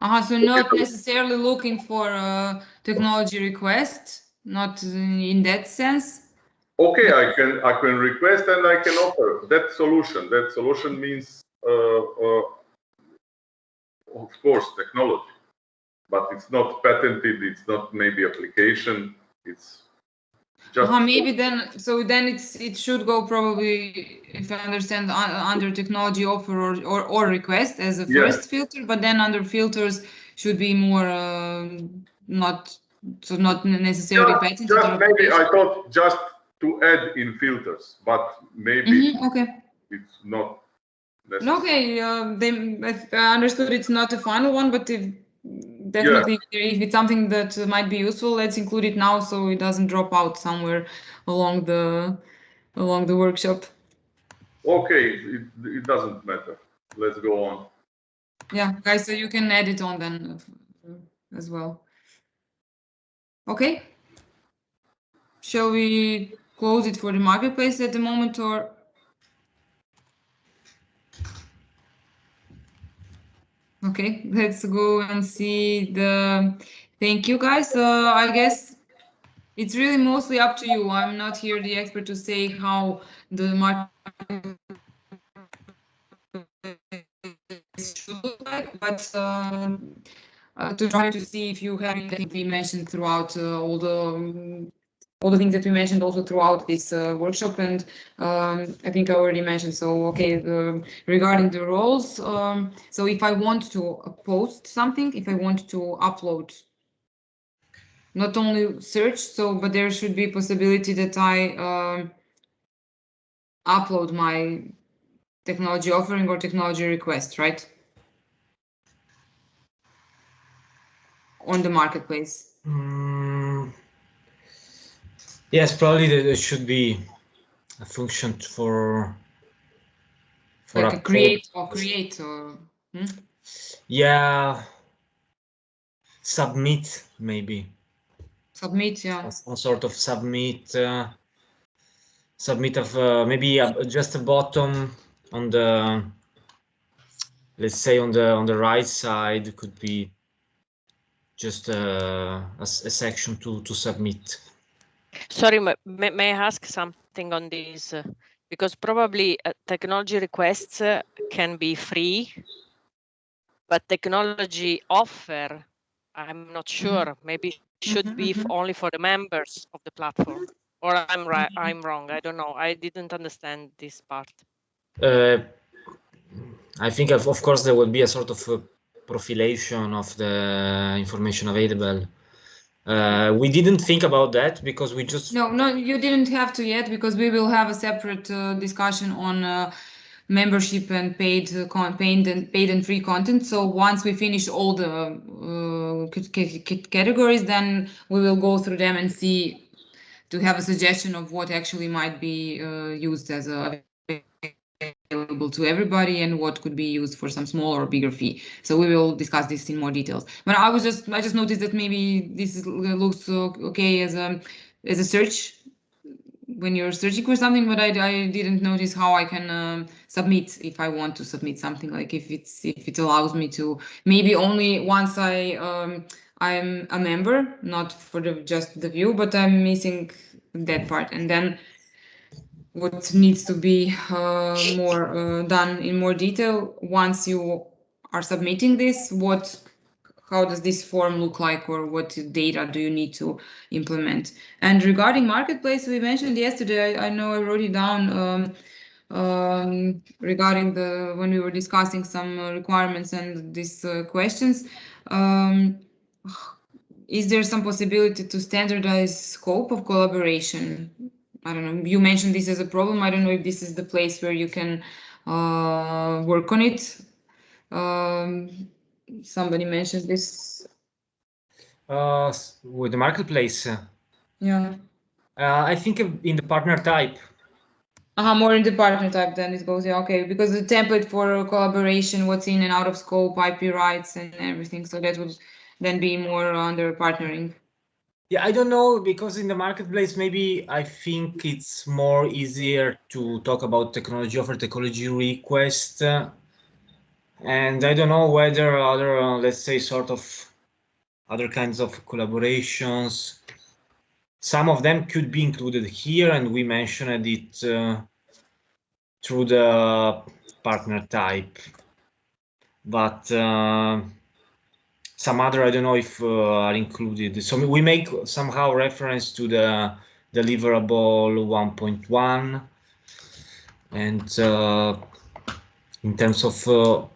So not necessarily looking for a technology request, not in that sense. Okay, I can request and I can offer that solution. That solution means, of course, technology, but it's not patented. It's not maybe application. It's just maybe then. So then it should go probably, if I understand, under technology offer or request as a first filter. But then under filters should be more not necessarily patented. Just maybe I thought just to add in filters, but maybe it's not necessary. Okay, I understood it's not a final one, but if definitely if it's something that might be useful, let's include it now so it doesn't drop out somewhere along the workshop. Okay, it doesn't matter. Let's go on. Yeah, guys, so you can add it on then as well. Okay. Shall we close it for the marketplace at the moment, or? Okay, let's go and see the. Thank you, guys. I guess it's really mostly up to you. I'm not here the expert to say how the market should look like, but to try to see if you have anything we mentioned throughout all the things that we mentioned also throughout this workshop, and I think I already mentioned. So okay, regarding the roles, so if I want to post something, if I want to upload, not only search, but there should be a possibility that I upload my technology offering or technology request, right? On the marketplace. Yes, probably there should be a function for like a create or yeah, submit maybe. Submit, yeah. Some sort of submit of maybe just a bottom on the, let's say on the right side could be just a section to submit. Sorry, may I ask something on this? Because probably technology requests can be free, but technology offer, I'm not sure. Maybe should be only for the members of the platform. Or I'm right. I'm wrong. I don't know. I didn't understand this part. I think of course there will be a sort of profilation of the information available. We didn't think about that because we just no, you didn't have to yet, because we will have a separate discussion on membership and paid and free content. So once we finish all the categories, then we will go through them and see, to have a suggestion of what actually might be used as available to everybody and what could be used for some smaller or bigger fee. So we will discuss this in more details. But I just noticed that maybe this looks okay as a search when you're searching for something, but I didn't notice how I can submit if I want to submit something, like if it allows me to, maybe only once I'm a member, not for just the view, but I'm missing that part. And then what needs to be more done in more detail once you are submitting this, how does this form look like, or what data do you need to implement? And regarding marketplace, we mentioned yesterday, I know I wrote it down, regarding when we were discussing some requirements and these questions. Is there some possibility to standardize scope of collaboration? I don't know, you mentioned this as a problem. I don't know if this is the place where you can work on it. Somebody mentioned this. With the marketplace. Yeah. I think in the partner type. More in the partner type, then it goes, yeah, okay, because the template for collaboration, what's in and out of scope, IP rights and everything, so that would then be more under partnering. Yeah, I don't know, because in the marketplace, maybe I think it's more easier to talk about technology offer, technology request. And I don't know whether other, let's say, sort of other kinds of collaborations, some of them could be included here, and we mentioned it through the partner type. But some other, I don't know if are included. So we make somehow reference to the deliverable 1.1, and in terms of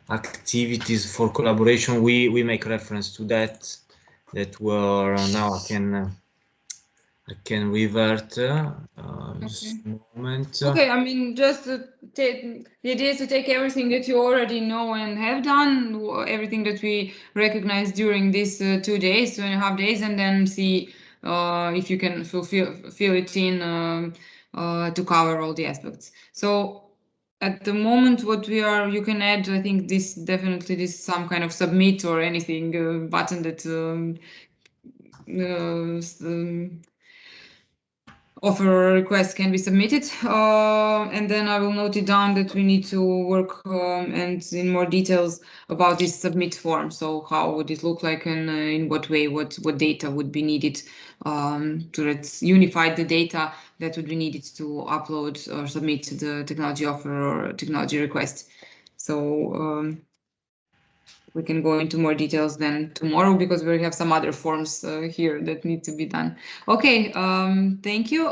activities for collaboration, we make reference to that were now I can revert just a moment. Okay, I mean, just the idea is to take everything that you already know and have done, everything that we recognize during these 2 days, 2.5 days, and then see if you can fill it in to cover all the aspects. So at the moment, what you can add, I think this some kind of submit or anything button that offer request can be submitted, and then I will note it down that we need to work and in more details about this submit form. So how would it look like, and in what way, what data would be needed to unify the data that would be needed to upload or submit the technology offer or technology request. So we can go into more details then tomorrow, because we have some other forms here that need to be done. Okay, thank you.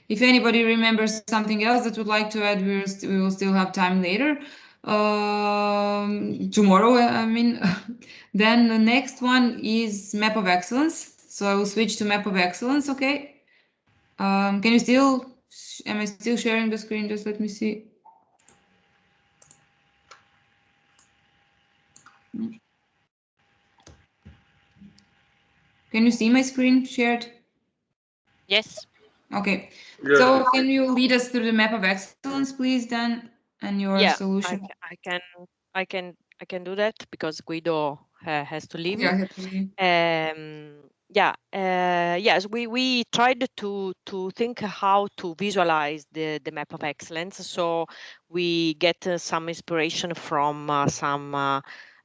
If anybody remembers something else that would like to add, we will still have time later. Tomorrow, I mean. Then the next one is Map of Excellence. So I will switch to Map of Excellence, okay? Am I still sharing the screen? Just let me see. Can you see my screen shared? Yes. Okay. Yes. So can you lead us through the Map of Excellence, please, Dan, and your solution? I can do that, because Guido has to leave. Yeah, yes, we tried to think how to visualize the Map of Excellence. So we get some inspiration from some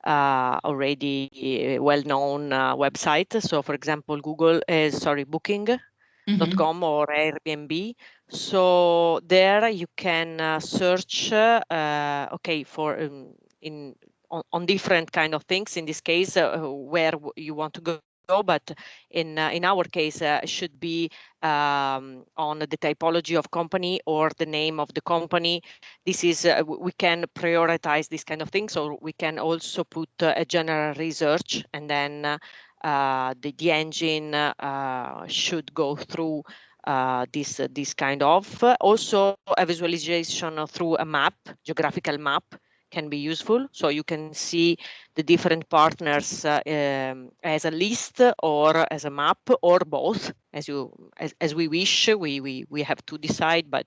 already well-known website. So for example, Booking.com or Airbnb. So there you can search, okay, for on different kind of things. In this case, where you want to go. But in our case, should be on the typology of company or the name of the company. This is we can prioritize this kind of thing. So we can also put a general research, and then the engine should go through this kind of. Also a visualization through a map, geographical map, can be useful. So you can see the different partners as a list or as a map, or both, as we wish. We have to decide, but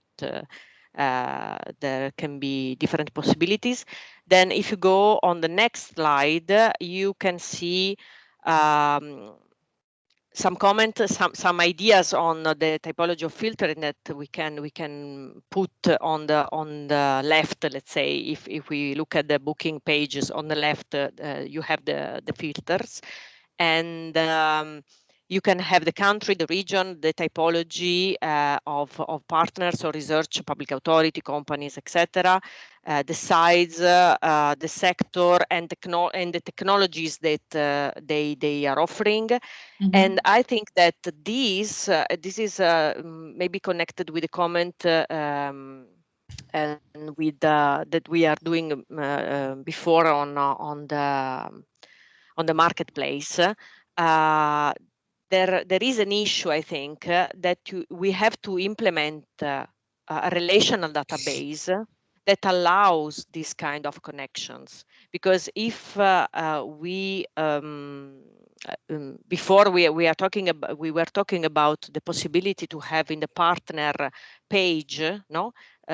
there can be different possibilities. Then if you go on the next slide, you can see some comment, some ideas on the typology of filtering that we can put on the left. Let's say if we look at the booking pages on the left, you have the filters, and you can have the country, the region, the typology of partners or research, public authority, companies, etc. The size, the sector, and the technologies that they are offering. And I think that this is maybe connected with the comment and with that we are doing before on the marketplace. There is an issue, I think, that we have to implement a relational database that allows this kind of connections. Because if we before we were talking about the possibility to have in the partner page,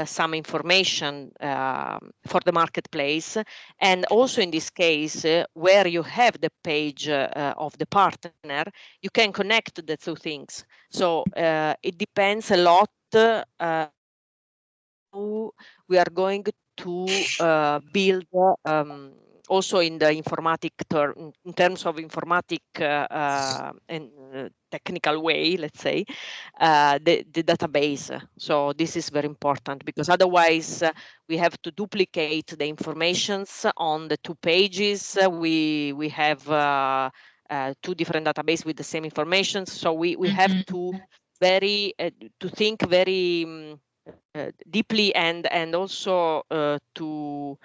some information for the marketplace. And also in this case, where you have the page of the partner, you can connect the two things. So it depends a lot how we are going to build also in the informatic term, in terms of informatic and technical way, let's say, the database. So this is very important, because otherwise we have to duplicate the informations on the two pages. We have two different databases with the same information. So we have to think very deeply and also to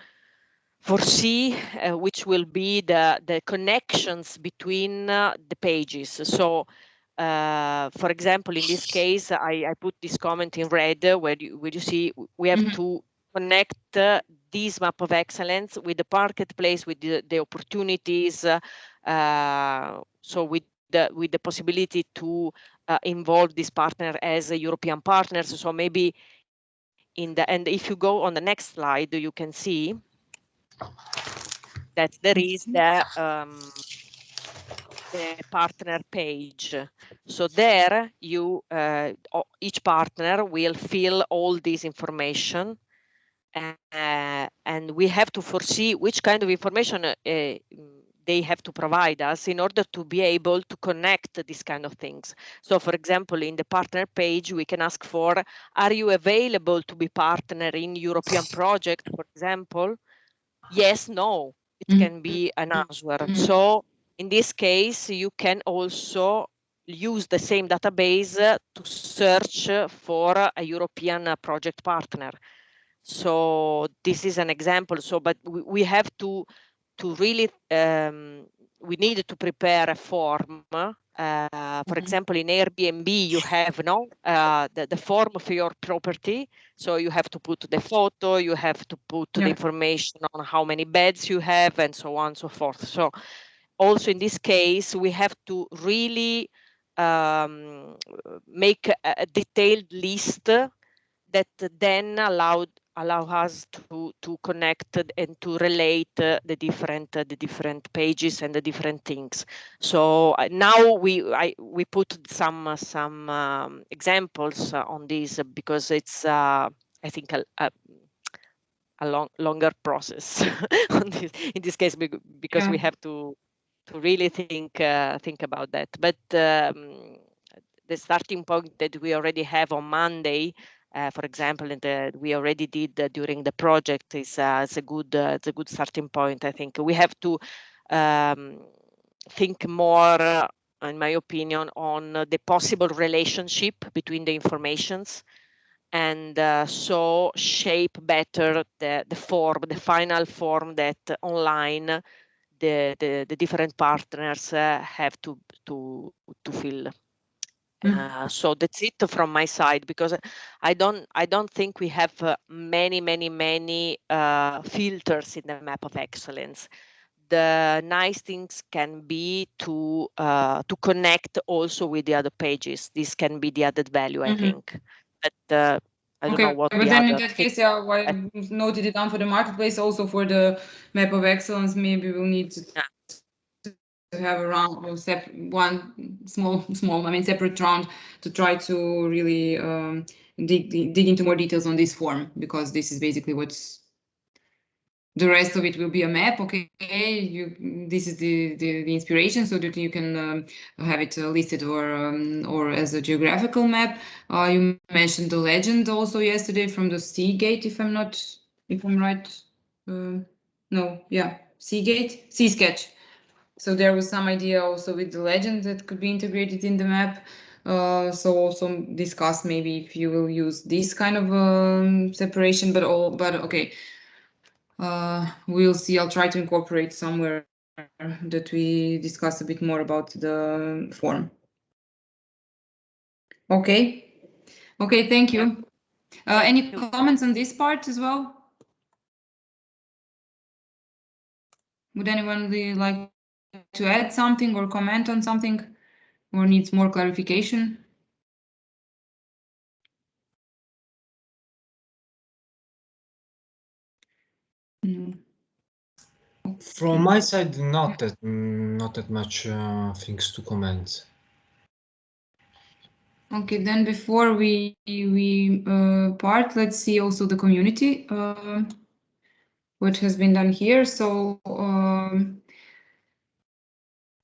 foresee which will be the connections between the pages. So for example, in this case, I put this comment in red where you see we have to connect this map of excellence with the marketplace, with the opportunities, so with the possibility to involve this partner as a European partners. So maybe and if you go on the next slide, you can see that there is the partner page. So there each partner will fill all this information, and we have to foresee which kind of information they have to provide us in order to be able to connect these kind of things. So for example, in the partner page, we can ask for, are you available to be partner in European project, for example? Yes, no, it can be an answer. So in this case, you can also use the same database to search for a European project partner. So this is an example. So, but we have to really, we need to prepare a form. For example, in Airbnb, you have the form for your property. So you have to put the photo, you have to put the information on how many beds you have, and so on and so forth. So also in this case, we have to really make a detailed list that then allow us to connect and to relate the different pages and the different things. So now we put some examples on this, because it's I think a longer process on this, in this case, because we have to really think about that. But the starting point that we already have on Monday, for example, and we already did during the project, is a good starting point. I think we have to think more, in my opinion, on the possible relationship between the informations, and so shape better the form, the final form that online the different partners have to fill. So that's it from my side, because I don't think we have many filters in the map of excellence. The nice things can be to connect also with the other pages. This can be the added value, I think. But I don't know what but then in that case, I noted it down for the marketplace, also for the map of excellence. Maybe we'll need to have a round, one small, separate round to try to really dig into more details on this form, because this is basically what's. The rest of it will be a map. Okay, this is the inspiration, so that you can have it listed or as a geographical map. You mentioned the legend also yesterday from the Seagate, if I'm right. Sea Sketch. So there was some idea also with the legend that could be integrated in the map. So also discuss maybe if you will use this kind of separation, but okay. We'll see. I'll try to incorporate somewhere that we discuss a bit more about the form. Okay. Thank you. Any comments on this part as well? Would anyone really like to add something or comment on something, or needs more clarification? From my side, not that much things to comment. Okay, then before we part, let's see also the community, what has been done here. So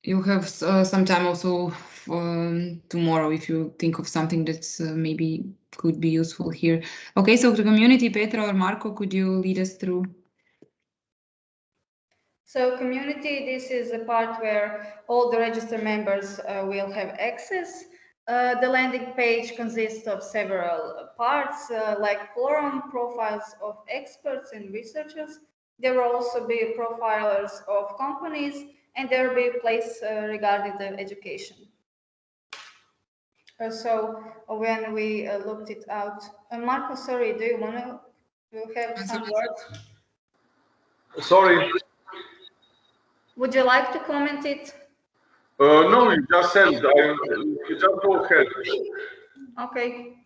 you have some time also tomorrow if you think of something that's maybe could be useful here. Okay, so the community, Petra or Marco, could you lead us through? So community, this is a part where all the registered members will have access. The landing page consists of several parts like forum, profiles of experts and researchers. There will also be profilers of companies, and there will be a place regarding the education. So when we looked it out, Marco, sorry, do you want to have some words? Sorry. Would you like to comment it? No, you just said, you just go ahead. Okay.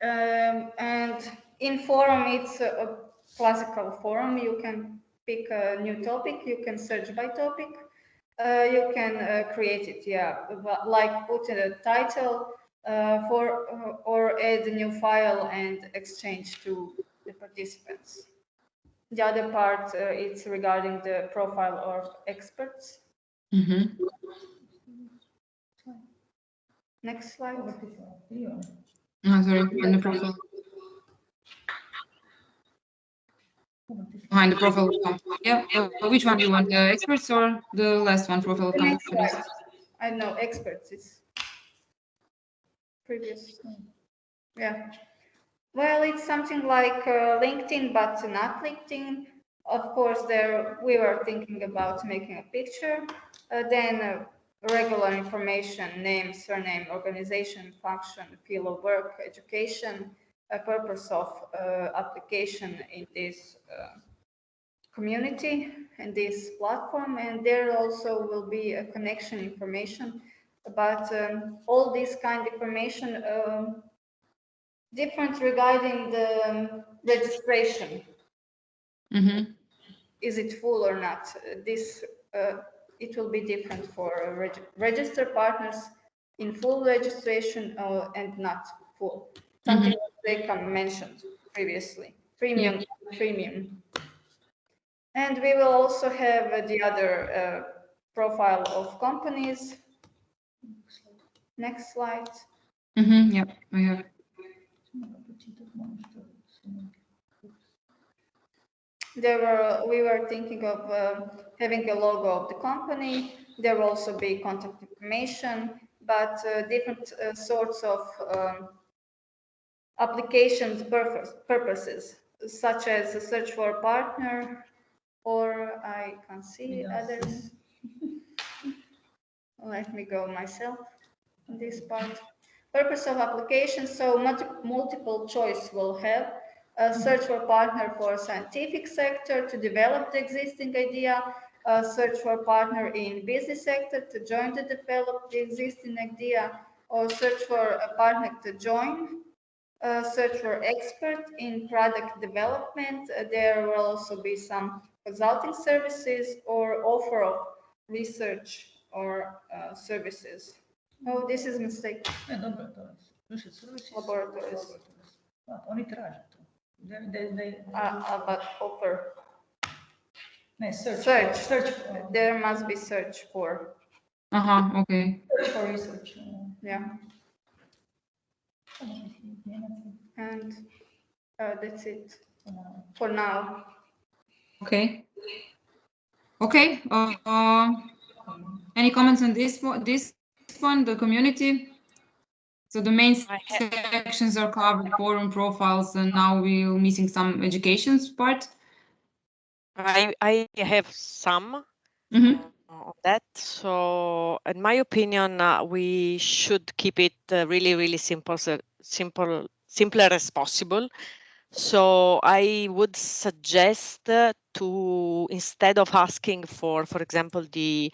And in forum, it's a classical forum. You can pick a new topic. You can search by topic. You can create it, yeah, like put in a title or add a new file and exchange to the participants. The other part, it's regarding the profile of experts. Mm-hmm. Next slide. Sorry, on the profile. Behind the profile of company. Yeah, which one do you want, the experts or the last one, profile of companies? I know, experts is previous. Yeah. Well, it's something like LinkedIn, but not LinkedIn. Of course, there we were thinking about making a picture, then regular information, name, surname, organization, function, field of work, education, a purpose of application in this community and this platform, and there also will be a connection information about all this kind of information different regarding the registration. Mm-hmm. Is it full or not? This it will be different for registered partners in full registration and not full. Something they mentioned previously. Premium. And we will also have the other profile of companies. Next slide. Mm-hmm. Yeah, I have it. We were thinking of having a logo of the company. There will also be contact information, but different sorts of applications purposes, such as a search for a partner, or I can see others. Let me go myself on this part. Purpose of application, so multiple choice will have a search for partner for scientific sector to develop the existing idea, a search for partner in business sector to join to develop the existing idea, or search for a partner to join, search for expert in product development. There will also be some consulting services or offer of research or services. Oh, this is a mistake. Laboratories. But offer. Search. There must be search for. Okay. Search for research. Yeah. And that's it for now. Okay. Okay. Any comments on this one, the community? So the main sections are covered, forum profiles, and now we're missing some educations part. I have some on that. So in my opinion, we should keep it really simple, simpler as possible. So I would suggest to, instead of asking for example, the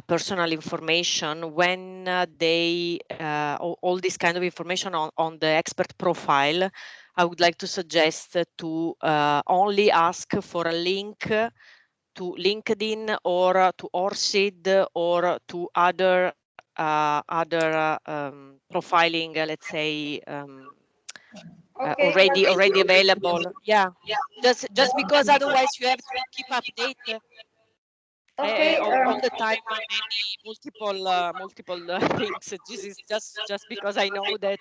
personal information, when they all this kind of information on the expert profile, I would like to suggest to only ask for a link to LinkedIn or to Orsid or to other profiling, let's say, Okay, already available. Yeah, just because otherwise you have to keep update okay. all the time many multiple things. This is just because I know that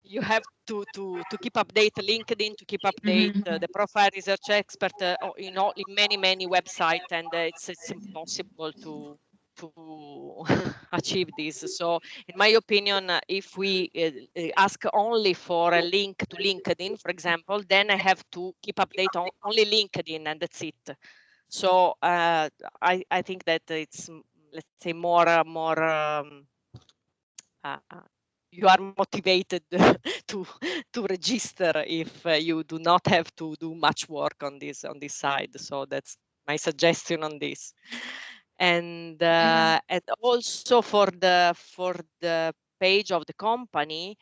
you have to keep update LinkedIn, to keep update the profile research expert, in many websites, and it's impossible to achieve this. So in my opinion, if we ask only for a link to LinkedIn, for example, then I have to keep update on only LinkedIn, and that's it. So I think that it's, let's say, more you are motivated to register if you do not have to do much work on this side. So that's my suggestion on this. And and also for the page of the company,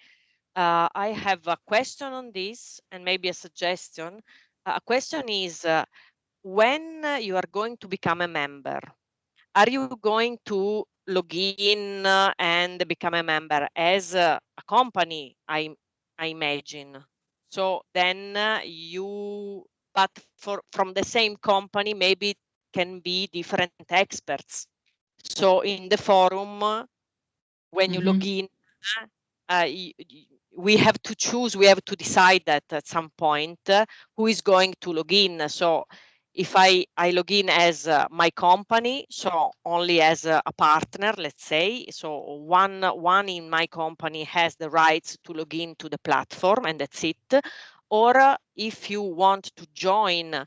I have a question on this and maybe a suggestion. A question is, when you are going to become a member, are you going to log in and become a member as a company? I imagine. So then but from the same company, maybe it can be different experts. So in the forum, when you log in, we have to choose, we have to decide that at some point who is going to log in. So if I log in as my company, so only as a partner, let's say, so one in my company has the rights to log in to the platform, and that's it. Or if you want to join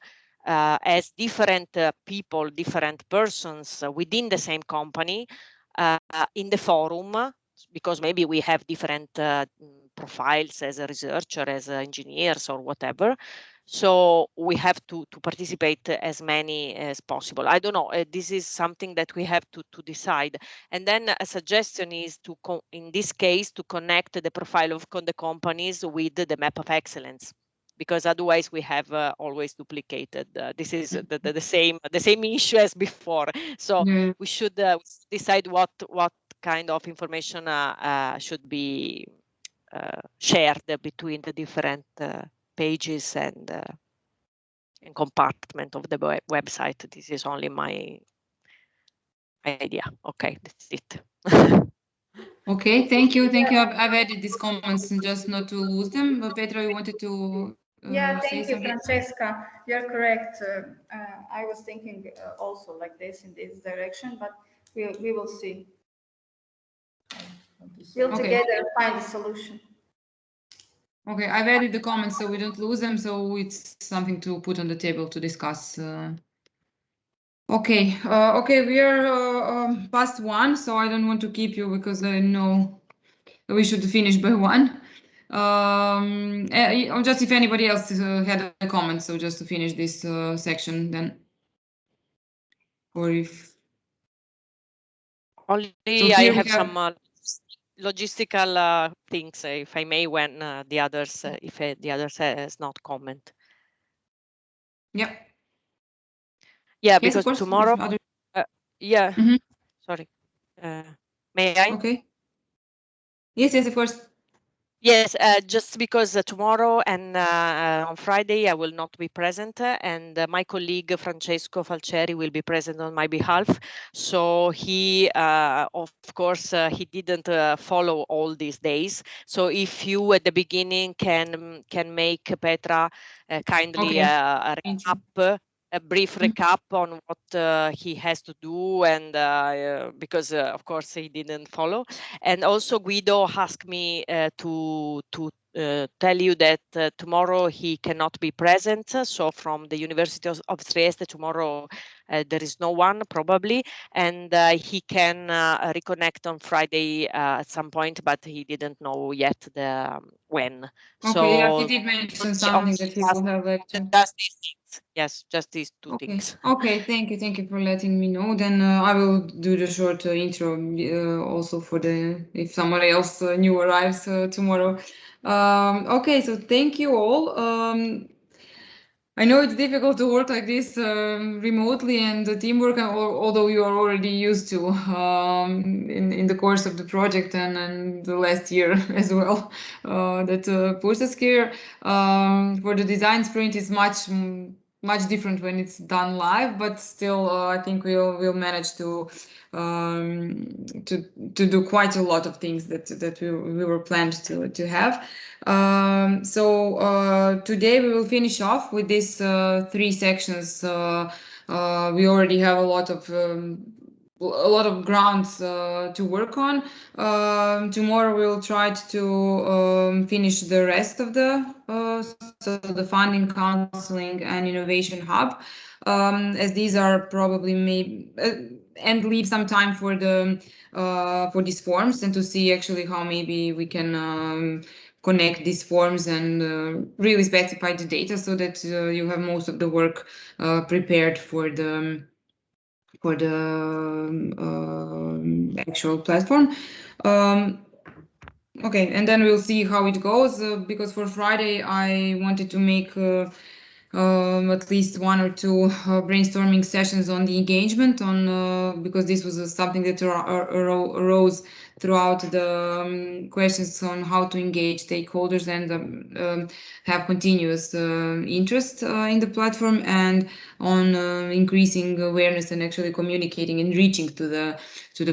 as different people, different persons within the same company, in the forum, because maybe we have different profiles as a researcher, as engineers, or whatever. So we have to participate as many as possible. I don't know. This is something that we have to decide. And then a suggestion is to, in this case, to connect the profile of the companies with the map of excellence, because otherwise we have always duplicated. This is the same issue as before. So we should decide what kind of information should be shared between the different pages and compartment of the website. This is only my idea. Okay, that's it. Okay, thank you. I've added these comments just not to lose them. But Petra, you wanted to yeah, thank you, something? Francesca. You're correct. I was thinking also like this, in this direction, but we will see. We'll together find a solution. Okay, I've added the comments so we don't lose them. So it's something to put on the table to discuss. Okay, we are past 1, so I don't want to keep you because I know we should finish by 1. Just if anybody else had a comment, so just to finish this section then. Or if... Only I have some logistical things, if I may, when the others, if the others has not comment. Yeah. Yeah, because tomorrow. Yeah. Sorry. May I? Okay. Yes, of course. Yes, just because tomorrow and on Friday I will not be present, and my colleague Francesco Falcieri will be present on my behalf. So he, of course, he didn't follow all these days. So if you at the beginning can make Petra kindly a recap. A brief recap on what he has to do, and because of course he didn't follow. And also Guido asked me to tell you that tomorrow he cannot be present. So from the University of Trieste tomorrow there is no one probably, and he can reconnect on Friday at some point, but he didn't know yet the when. Okay, so yeah, he did mention something that he will have just these things. Yes, just these two things. Okay, thank you for letting me know. Then I will do the short intro also for if somebody else new arrives tomorrow. Okay, so thank you all. I know it's difficult to work like this remotely and the teamwork, although you are already used to in the course of the project and the last year as well. That puts us here. For the design sprint is much different when it's done live, but still I think we'll manage to do quite a lot of things that we were planned to have. So today we will finish off with these 3 sections. We already have a lot of grounds to work on. Tomorrow we'll try to finish the rest of so the funding, counseling, and innovation hub, as these are probably and leave some time for these forms and to see actually how maybe we can connect these forms and really specify the data so that you have most of the work prepared for the actual platform. Okay, and then we'll see how it goes, because for Friday I wanted to make at least 1 or 2 brainstorming sessions on the engagement because this was something that arose throughout the questions on how to engage stakeholders and have continuous interest in the platform, and on increasing awareness and actually communicating and reaching to the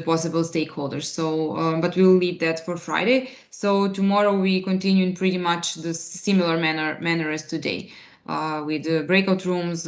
possible stakeholders. So but we'll leave that for Friday. So tomorrow we continue in pretty much the similar manner as today, with breakout rooms,